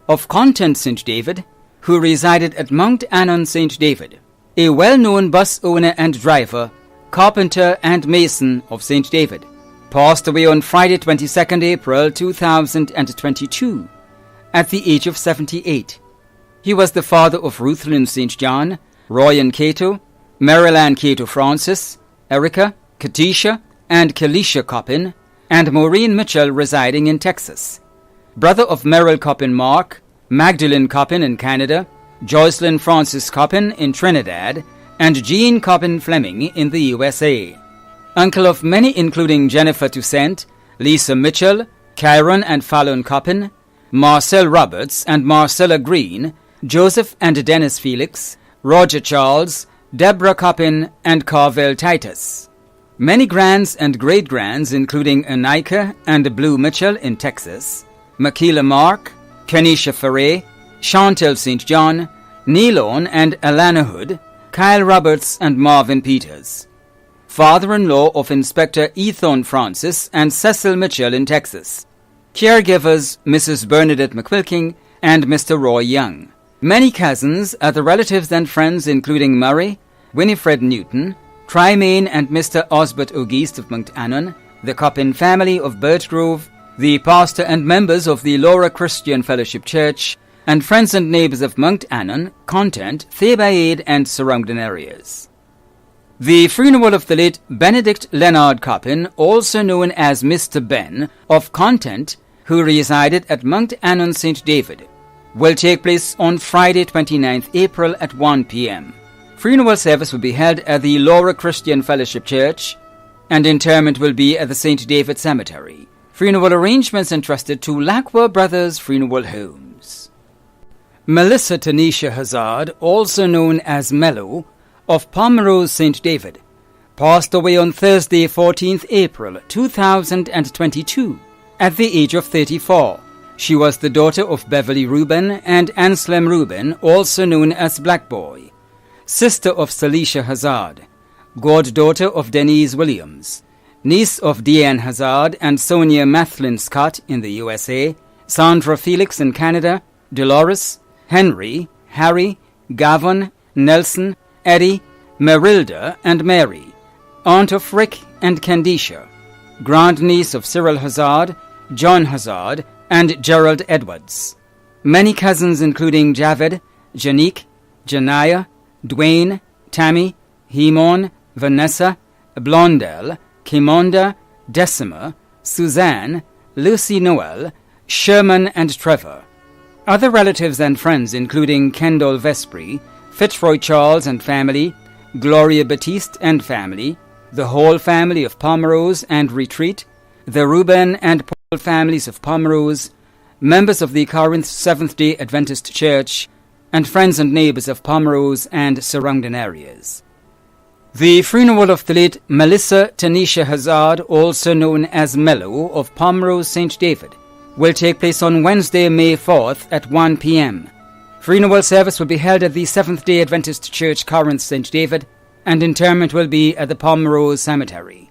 of Content, St. David, who resided at Mount Annan, St. David, a well-known bus owner and driver, carpenter and mason of St. David, passed away on Friday 22nd April 2022 at the age of 78. He was the father of Ruthlyn St. John, Royan Cato, Maryland Cato Francis, Erica, Katisha, and Kelisha Coppin, and Maureen Mitchell residing in Texas. Brother of Merrill Coppin Mark, Magdalene Coppin in Canada, Joycelyn Francis Coppin in Trinidad, and Jean Coppin Fleming in the USA. Uncle of many including Jennifer Toussaint, Lisa Mitchell, Kyron and Fallon Coppin, Marcel Roberts and Marcella Green, Joseph and Dennis Felix, Roger Charles, Deborah Coppin, and Carvel Titus. Many grands and great-grands including Anika and Blue Mitchell in Texas, Makila Mark, Kenisha Ferre, Chantel St. John, Neilon and Alana Hood, Kyle Roberts and Marvin Peters. Father-in-law of Inspector Ethon Francis and Cecil Mitchell in Texas. Caregivers Mrs. Bernadette McQuilking and Mr. Roy Young. Many cousins, other relatives and friends including Murray, Winifred Newton, Trymaine and Mr. Osbert Auguste of Mount Annan, the Coppin family of Birchgrove, the pastor and members of the Laura Christian Fellowship Church, and friends and neighbors of Mount Annan, Content, Thebaid, and surrounding areas. The funeral of the late Benedict Leonard Coppin, also known as Mr. Ben, of Content, who resided at Mount Annan, St. David, will take place on Friday 29th April at 1 p.m. Funeral service will be held at the Laura Christian Fellowship Church, and interment will be at the St. David Cemetery. Funeral arrangements entrusted to Lacqua Brothers Funeral Homes. Melissa Tanisha Hazard, also known as Mello, of Pomerose, St. David, passed away on Thursday 14th April 2022 at the age of 34. She was the daughter of Beverly Rubin and Anselm Rubin, also known as Black Boy, sister of Salisha Hazard, goddaughter of Denise Williams, niece of Deanne Hazard and Sonia Mathlin Scott in the USA, Sandra Felix in Canada, Dolores, Henry, Harry, Gavin, Nelson, Eddie, Merilda, and Mary, aunt of Rick and Candisha, grandniece of Cyril Hazard, John Hazard, and Gerald Edwards. Many cousins including Javed, Janique, Janaya, Dwayne, Tammy, Hemon, Vanessa, Blondell, Kimonda, Decima, Suzanne, Lucy Noel, Sherman, and Trevor. Other relatives and friends including Kendall Vespri, Fitzroy Charles and family, Gloria Batiste and family, the Hall family of Pomerose and Retreat, the Reuben and Paul families of Pomerose, members of the Corinth Seventh-day Adventist Church, and friends and neighbors of Pomerose and surrounding areas. The funeral of the late Melissa Tanisha Hazard, also known as Mello, of Pomerose, St. David, will take place on Wednesday, May 4th at 1 p.m. Funeral service will be held at the Seventh-day Adventist Church, Corinth, St. David, and interment will be at the Pomerose Cemetery.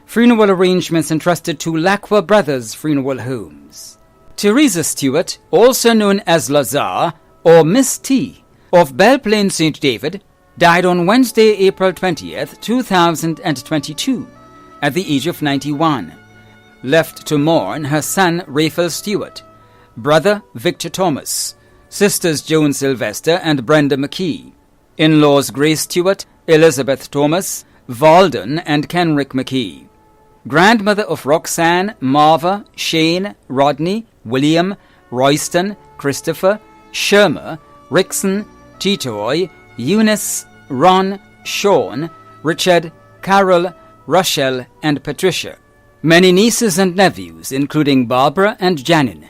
Funeral arrangements entrusted to Lacqua Brothers Funeral Homes. Teresa Stewart, also known as Lazar, or Miss T, of Belle Plaine, St. David, died on Wednesday, April 20th, 2022, at the age of 91. Left to mourn her son, Raphael Stewart, brother, Victor Thomas, sisters Joan Sylvester and Brenda McKee, in-laws Grace Stewart, Elizabeth Thomas, Valden and Kenrick McKee, grandmother of Roxanne, Marva, Shane, Rodney, William, Royston, Christopher, Shermer, Rickson, Titoy, Eunice, Ron, Sean, Richard, Carol, Rochelle, and Patricia. Many nieces and nephews, including Barbara and Janin.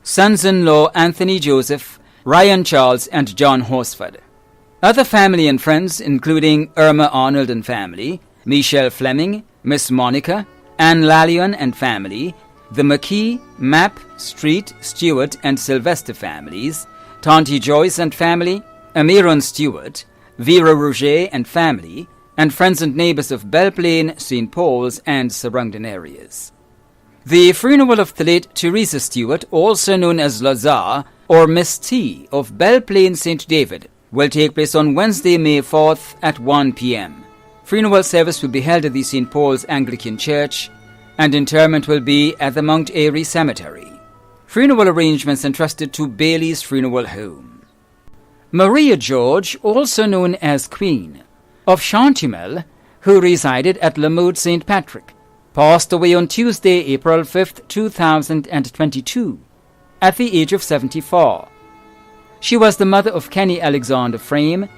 Sons-in-law Anthony Joseph, Ryan Charles, and John Horsford. Other family and friends, including Irma Arnold and family, Michelle Fleming, Miss Monica, Anne Lallion and family, the McKee, Mapp, Street, Stewart and Sylvester families, Tonty Joyce and family, Amiron Stewart, Vera Rouget and family, and friends and neighbours of Belle Plaine, St. Paul's and surrounding areas. The funeral of the late Teresa Stewart, also known as Lazar or Miss T of Belle Plaine, St. David, will take place on Wednesday, May 4th at 1 p.m. Funeral service will be held at the St. Paul's Anglican Church, and interment will be at the Mount Airy Cemetery. Funeral arrangements entrusted to Bailey's Funeral Home. Maria George, also known as Queen, of Chantimel, who resided at Lamoud St. Patrick, passed away on Tuesday, April 5th, 2022, at the age of 74. She was the mother of Kenny Alexander Frame,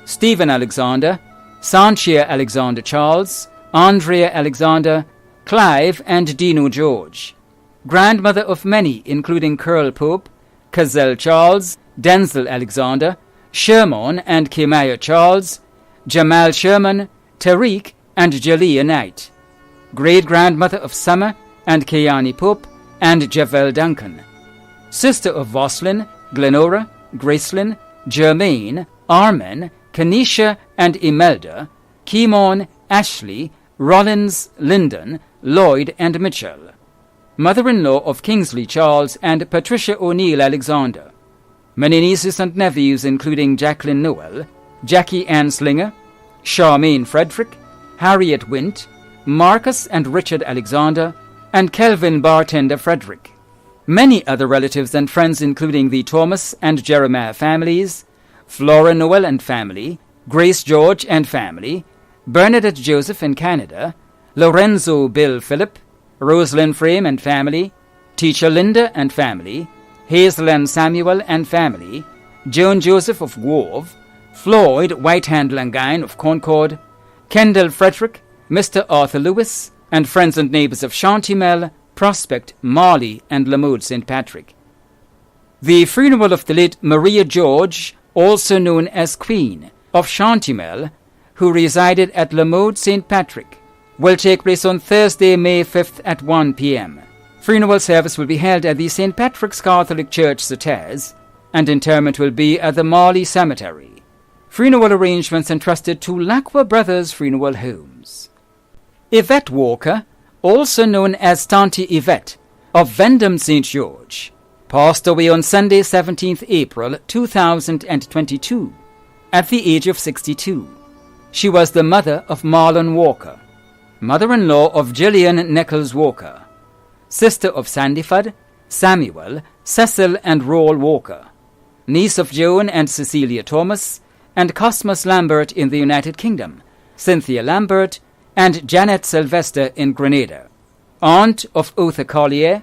Stephen Alexander, Sanchia Alexander Charles, Andrea Alexander, Clive and Dino George. Grandmother of many, including Curl Pope, Cazelle Charles, Denzel Alexander, Sherman and Kemaya Charles, Jamal Sherman, Tariq and Jalea Knight. Great-grandmother of Summer and Kayani Pope and Javel Duncan. Sister of Voslin, Glenora, Gracelyn, Germaine, Armen, Kanisha and Imelda, Kimon, Ashley, Rollins, Lyndon, Lloyd and Mitchell. Mother-in-law of Kingsley Charles and Patricia O'Neill Alexander. Many nieces and nephews including Jacqueline Noel, Jackie Ann Slinger, Charmaine Frederick, Harriet Wint, Marcus and Richard Alexander, and Kelvin Bartender Frederick. Many other relatives and friends including the Thomas and Jeremiah families, Flora Noel and family, Grace George and family, Bernadette Joseph in Canada, Lorenzo Bill Phillip, Rosalind Frame and family, Teacher Linda and family, Hazel Ann Samuel and family, Joan Joseph of Grove, Floyd Whitehand Langine of Concord, Kendall Frederick, Mr. Arthur Lewis, and friends and neighbours of Chantimel, Prospect, Marley, and Lamoud St. Patrick. The funeral of the late Maria George, also known as Queen, of Chantimel, who resided at Lamoud St. Patrick, will take place on Thursday, May 5th at 1 p.m. Funeral service will be held at the St. Patrick's Catholic Church, Sautez, and interment will be at the Marley Cemetery. Funeral arrangements entrusted to Lacqua Brothers Funeral Homes. Yvette Walker, also known as Tanti Yvette, of Vendham St. George, passed away on Sunday, 17th April 2022, at the age of 62. She was the mother of Marlon Walker, mother-in-law of Gillian Nichols Walker, sister of Sandyford, Samuel, Cecil and Roll Walker, niece of Joan and Cecilia Thomas, and Cosmas Lambert in the United Kingdom, Cynthia Lambert, and Janet Sylvester in Grenada, aunt of Otha Collier,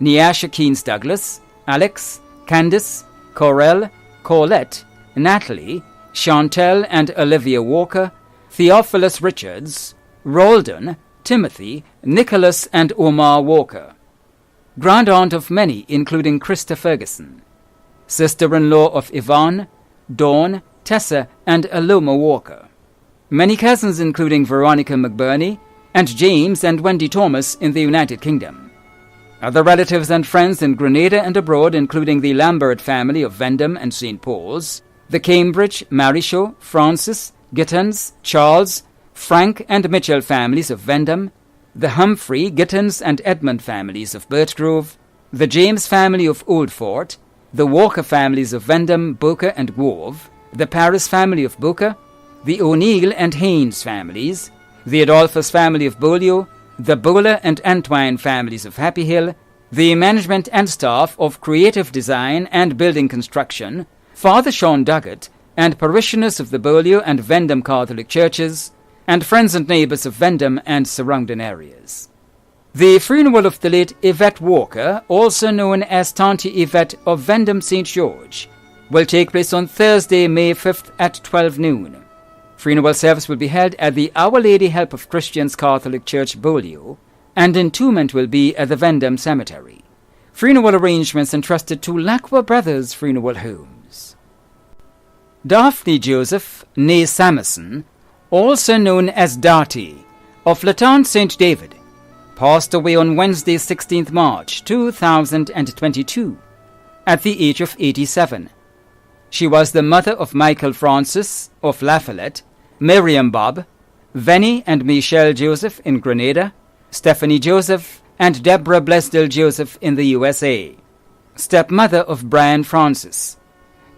Neasha Keynes Douglas, Alex, Candice, Corel, Colette, Natalie, Chantel and Olivia Walker, Theophilus Richards, Roldan, Timothy, Nicholas and Omar Walker. Grand-aunt of many, including Krista Ferguson. Sister-in-law of Yvonne, Dawn, Tessa and Aloma Walker. Many cousins including Veronica McBurney and James and Wendy Thomas in the United Kingdom. Other relatives and friends in Grenada and abroad including the Lambert family of Vendham and St. Paul's, the Cambridge, Marichaud, Francis, Gittins, Charles, Frank and Mitchell families of Vendham, the Humphrey, Gittins and Edmund families of Birchgrove, the James family of Old Fort, the Walker families of Vendham, Boca and Grove, the Paris family of Boca, the O'Neill and Haynes families, the Adolphus family of Beaulieu, the Bowler and Antwine families of Happy Hill, the management and staff of Creative Design and Building Construction, Father Sean Duggett, and parishioners of the Beaulieu and Vendham Catholic churches, and friends and neighbours of Vendham and surrounding areas. The funeral of the late Yvette Walker, also known as Tanti Yvette of Vendham St. George, will take place on Thursday, May 5th at 12 noon. Funeral service will be held at the Our Lady Help of Christians Catholic Church, Beaulieu, and entombment will be at the Vendham Cemetery. Funeral arrangements entrusted to Lacqua Brothers Funeral Homes. Daphne Joseph, née Samuelson, also known as Darty, of Laton St. David, passed away on Wednesday, 16th March 2022, at the age of 87. She was the mother of Michael Francis of La Follette, Miriam Bob, Venny and Michelle Joseph in Grenada, Stephanie Joseph and Deborah Blesdell Joseph in the USA, stepmother of Brian Francis,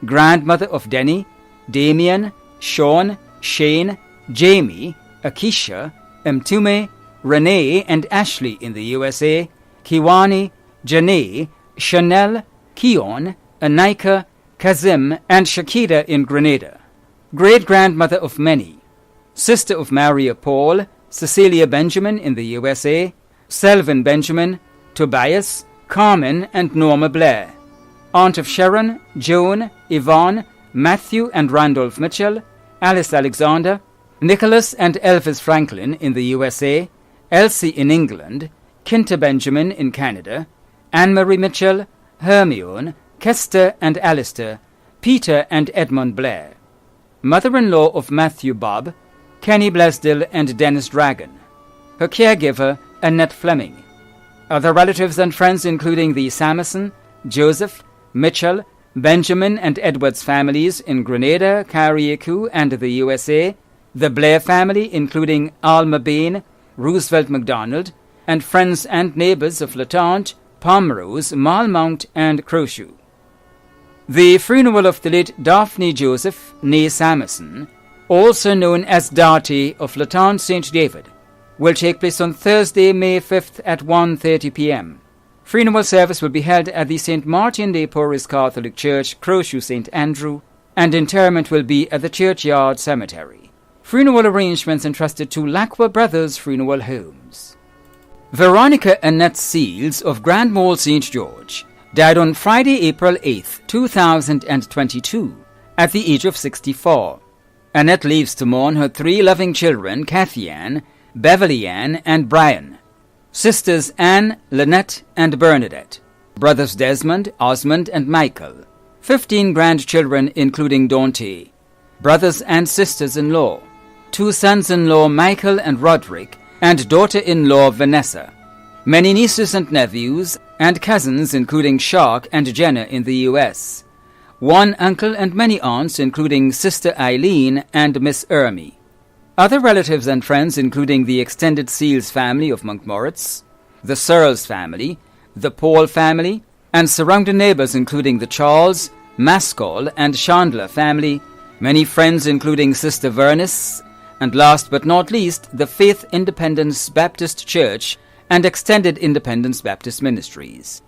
grandmother of Denny, Damien, Sean, Shane, Jamie, Akisha, Mtume, Renee and Ashley in the USA, Kiwani, Janae, Chanel, Keon, Anika, Kazim and Shakida in Grenada, great-grandmother of many, sister of Maria Paul, Cecilia Benjamin in the USA, Selvin Benjamin, Tobias, Carmen and Norma Blair, aunt of Sharon, Joan, Yvonne, Matthew and Randolph Mitchell, Alice Alexander, Nicholas and Elvis Franklin in the USA, Elsie in England, Kinta Benjamin in Canada, Anne-Marie Mitchell, Hermione, Kester and Alistair, Peter and Edmund Blair, mother-in-law of Matthew Bob, Kenny Blesdell and Dennis Dragon, her caregiver Annette Fleming, other relatives and friends including the Samuelson, Joseph, Mitchell, Benjamin and Edwards families in Grenada, Carriacou and the USA, the Blair family including Alma Bain, Roosevelt MacDonald, and friends and neighbors of Latente, Pomrose, Malmount and Crowshoe. The funeral of the late Daphne Joseph, née Samuelson, also known as Darty of Latente St. David, will take place on Thursday, May 5th at 1:30 p.m. Funeral service will be held at the St. Martin de Porres Catholic Church, Crowshoe St. Andrew, and interment will be at the Churchyard Cemetery. Funeral arrangements entrusted to Lacqua Brothers Funeral Homes. Veronica Annette Seals of Grand Mall St. George died on Friday, April 8, 2022, at the age of 64. Annette leaves to mourn her three loving children, Kathy Ann, Beverly Ann, and Brian, sisters Anne, Lynette, and Bernadette, brothers Desmond, Osmond, and Michael, 15 grandchildren including Dante, brothers and sisters-in-law, 2 sons-in-law Michael and Roderick, and daughter-in-law Vanessa, many nieces and nephews, and cousins including Shark and Jenna in the U.S., 1 uncle and many aunts including Sister Eileen and Miss Ermy. Other relatives and friends including the extended Seals family of Monkmoritz, the Searles family, the Paul family, and surrounding neighbors including the Charles, Maskell, and Chandler family, many friends including Sister Vernis, and last but not least, the Faith Independence Baptist Church and Extended Independence Baptist Ministries.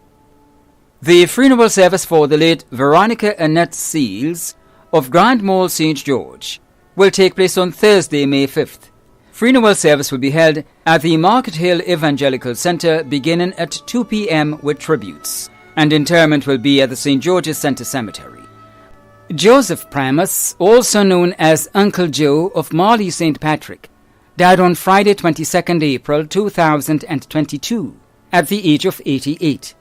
The funeral service for the late Veronica Annette Seals of Grand Mall St. George will take place on Thursday, May 5th. Funeral service will be held at the Market Hill Evangelical Center beginning at 2 p.m. with tributes, and interment will be at the St. George's Center Cemetery. Joseph Primus, also known as Uncle Joe of Marley St. Patrick, died on Friday, 22nd April 2022, at the age of 88.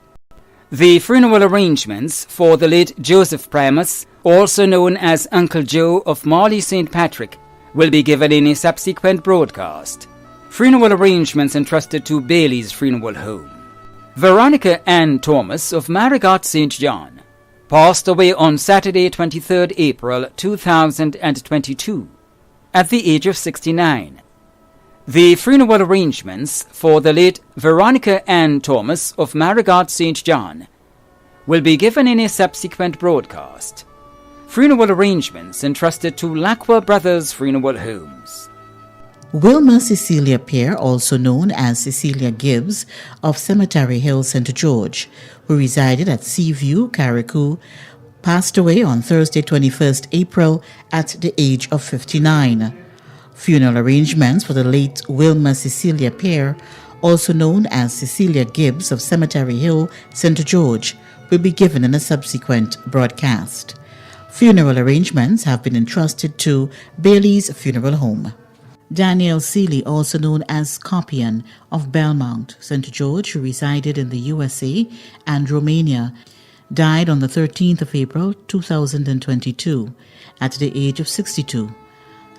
The funeral arrangements for the late Joseph Primus, also known as Uncle Joe of Marley St. Patrick, will be given in a subsequent broadcast. Funeral arrangements entrusted to Bailey's Funeral Home. Veronica Ann Thomas of Marigot St. John passed away on Saturday, 23rd April 2022, at the age of 69. The funeral arrangements for the late Veronica Ann Thomas of Marigot St. John will be given in a subsequent broadcast. Funeral arrangements entrusted to Lacqua Brothers Funeral Homes. Wilma Cecilia Pear, also known as Cecilia Gibbs of Cemetery Hill, St. George, who resided at Seaview, Carriacou, passed away on Thursday, 21st April at the age of 59. Funeral arrangements for the late Wilma Cecilia Pear, also known as Cecilia Gibbs of Cemetery Hill, St. George, will be given in a subsequent broadcast. Funeral arrangements have been entrusted to Bailey's Funeral Home. Daniel Seeley, also known as Scorpion of Belmont, St. George, who resided in the USA and Romania, died on the 13th of April 2022 at the age of 62.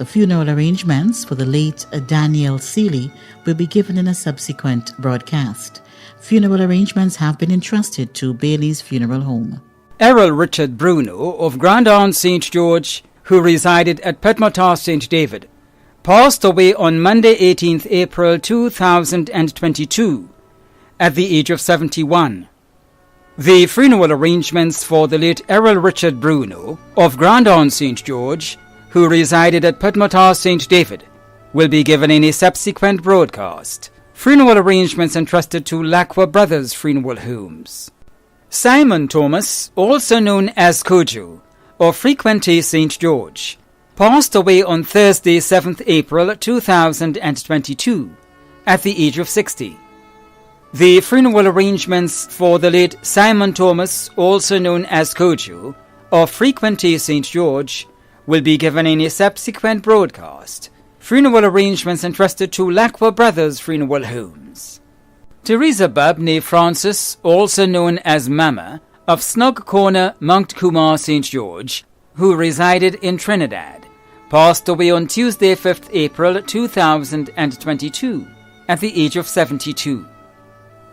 The funeral arrangements for the late Daniel Seeley will be given in a subsequent broadcast. Funeral arrangements have been entrusted to Bailey's Funeral Home. Errol Richard Bruno of Grandon St. George, who resided at Petmotar St. David, passed away on Monday 18th April 2022 at the age of 71. The funeral arrangements for the late Errol Richard Bruno of Grandon St. George, who resided at Petmotar St. David, will be given in a subsequent broadcast. Funeral arrangements entrusted to Lacqua Brothers Funeral Homes. Simon Thomas, also known as Kojo, of Frequente St. George, passed away on Thursday 7th April 2022 at the age of 60. The funeral arrangements for the late Simon Thomas, also known as Kojo, of Frequente St. George, will be given in a subsequent broadcast. Funeral arrangements entrusted to Lacqua Brothers Funeral Homes. Teresa Bubb, née Francis, also known as Mama, of Snug Corner, Mount Kumar, St. George, who resided in Trinidad, passed away on Tuesday 5th April 2022 at the age of 72.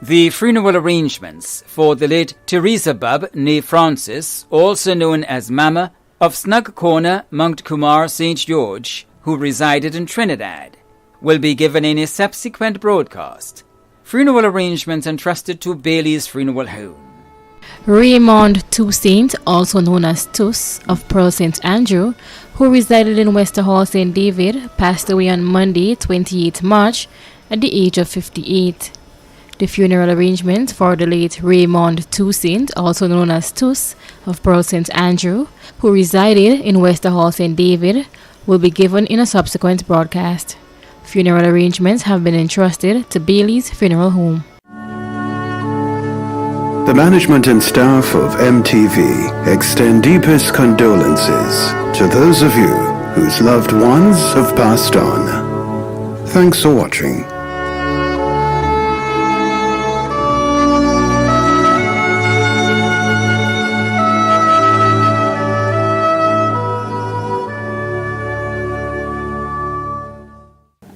The funeral arrangements for the late Teresa Bubb, née Francis, also known as Mama, of Snug Corner, Mount Kumar, St. George, who resided in Trinidad, will be given in a subsequent broadcast. Funeral arrangements entrusted to Bailey's Funeral Home. Raymond Toussaint, also known as Tuss, of Pearl St. Andrew, who resided in Westerhall St. David, passed away on Monday, 28 March, at the age of 58. The funeral arrangements for the late Raymond Toussaint, also known as Tuss, of Pearl St. Andrew, who resided in Westerhall St. David, will be given in a subsequent broadcast. Funeral arrangements have been entrusted to Bailey's Funeral Home. The management and staff of MTV extend deepest condolences to those of you whose loved ones have passed on. Thanks for watching.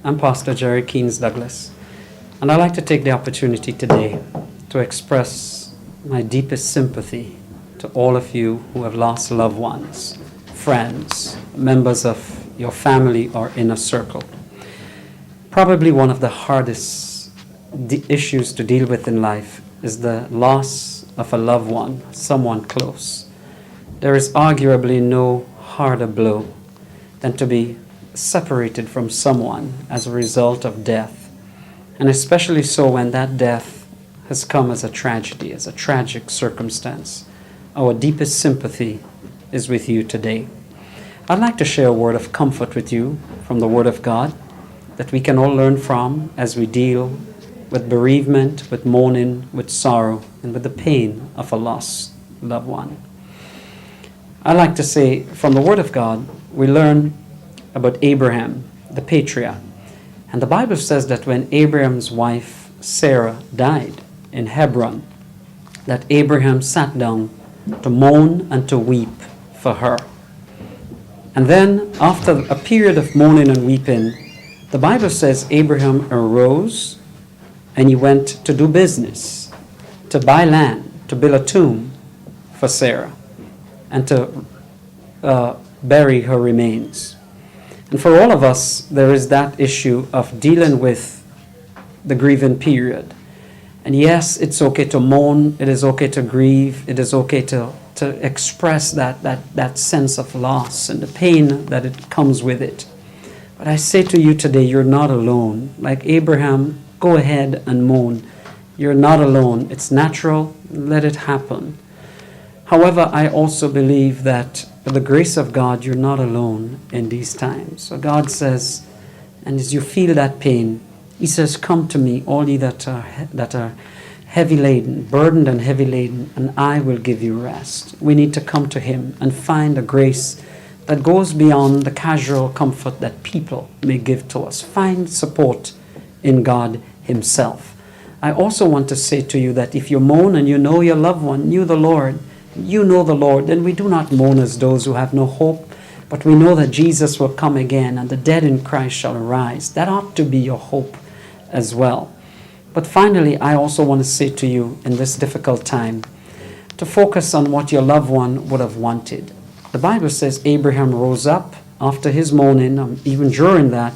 I'm Pastor Jerry Keynes Douglas, and I'd like to take the opportunity today to express my deepest sympathy to all of you who have lost loved ones, friends, members of your family or inner circle. Probably one of the hardest issues to deal with in life is the loss of a loved one, someone close. There is arguably no harder blow than to be separated from someone as a result of death, and especially so when that death has come as a tragedy, as a tragic circumstance. Our deepest sympathy is with you today. I'd like to share a word of comfort with you from the Word of God that we can all learn from as we deal with bereavement, with mourning, with sorrow, and with the pain of a lost loved one. I like to say from the Word of God, we learn about Abraham, the patriarch. And the Bible says that when Abraham's wife Sarah died in Hebron, that Abraham sat down to mourn and to weep for her. And then after a period of mourning and weeping, the Bible says Abraham arose and he went to do business, to buy land, to build a tomb for Sarah, and to bury her remains. And for all of us, there is that issue of dealing with the grieving period. And yes, it's okay to mourn, it is okay to grieve, it is okay to express that sense of loss and the pain that it comes with it. But I say to you today, you're not alone. Like Abraham, go ahead and mourn. You're not alone. It's natural, let it happen. However, I also believe that by the grace of God, you're not alone in these times. So God says, and as you feel that pain, He says, come to me, all ye that are heavy laden, burdened and heavy laden, and I will give you rest. We need to come to Him and find a grace that goes beyond the casual comfort that people may give to us. Find support in God Himself. I also want to say to you that if you mourn and you know your loved one knew the Lord, you know the Lord, then we do not mourn as those who have no hope. But we know that Jesus will come again and the dead in Christ shall arise. That ought to be your hope as well. But finally, I also want to say to you in this difficult time to focus on what your loved one would have wanted. The Bible says Abraham rose up after his mourning, even during that,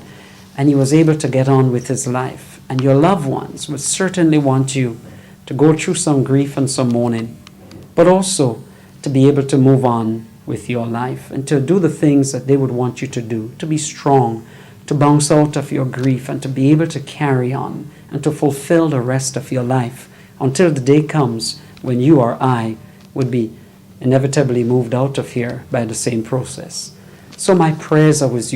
and he was able to get on with his life. And your loved ones would certainly want you to go through some grief and some mourning, but also to be able to move on with your life and to do the things that they would want you to do, to be strong, to bounce out of your grief and to be able to carry on and to fulfill the rest of your life until the day comes when you or I would be inevitably moved out of here by the same process. So my prayers are with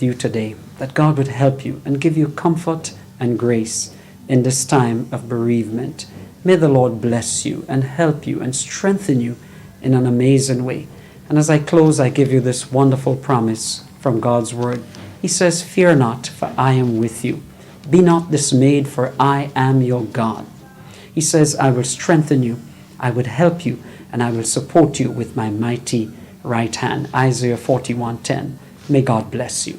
you today, that God would help you and give you comfort and grace in this time of bereavement. May the Lord bless you and help you and strengthen you in an amazing way. And as I close, I give you this wonderful promise from God's word. He says, "Fear not, for I am with you. Be not dismayed, for I am your God." He says, "I will strengthen you, I will help you, and I will support you with my mighty right hand." Isaiah 41:10. May God bless you.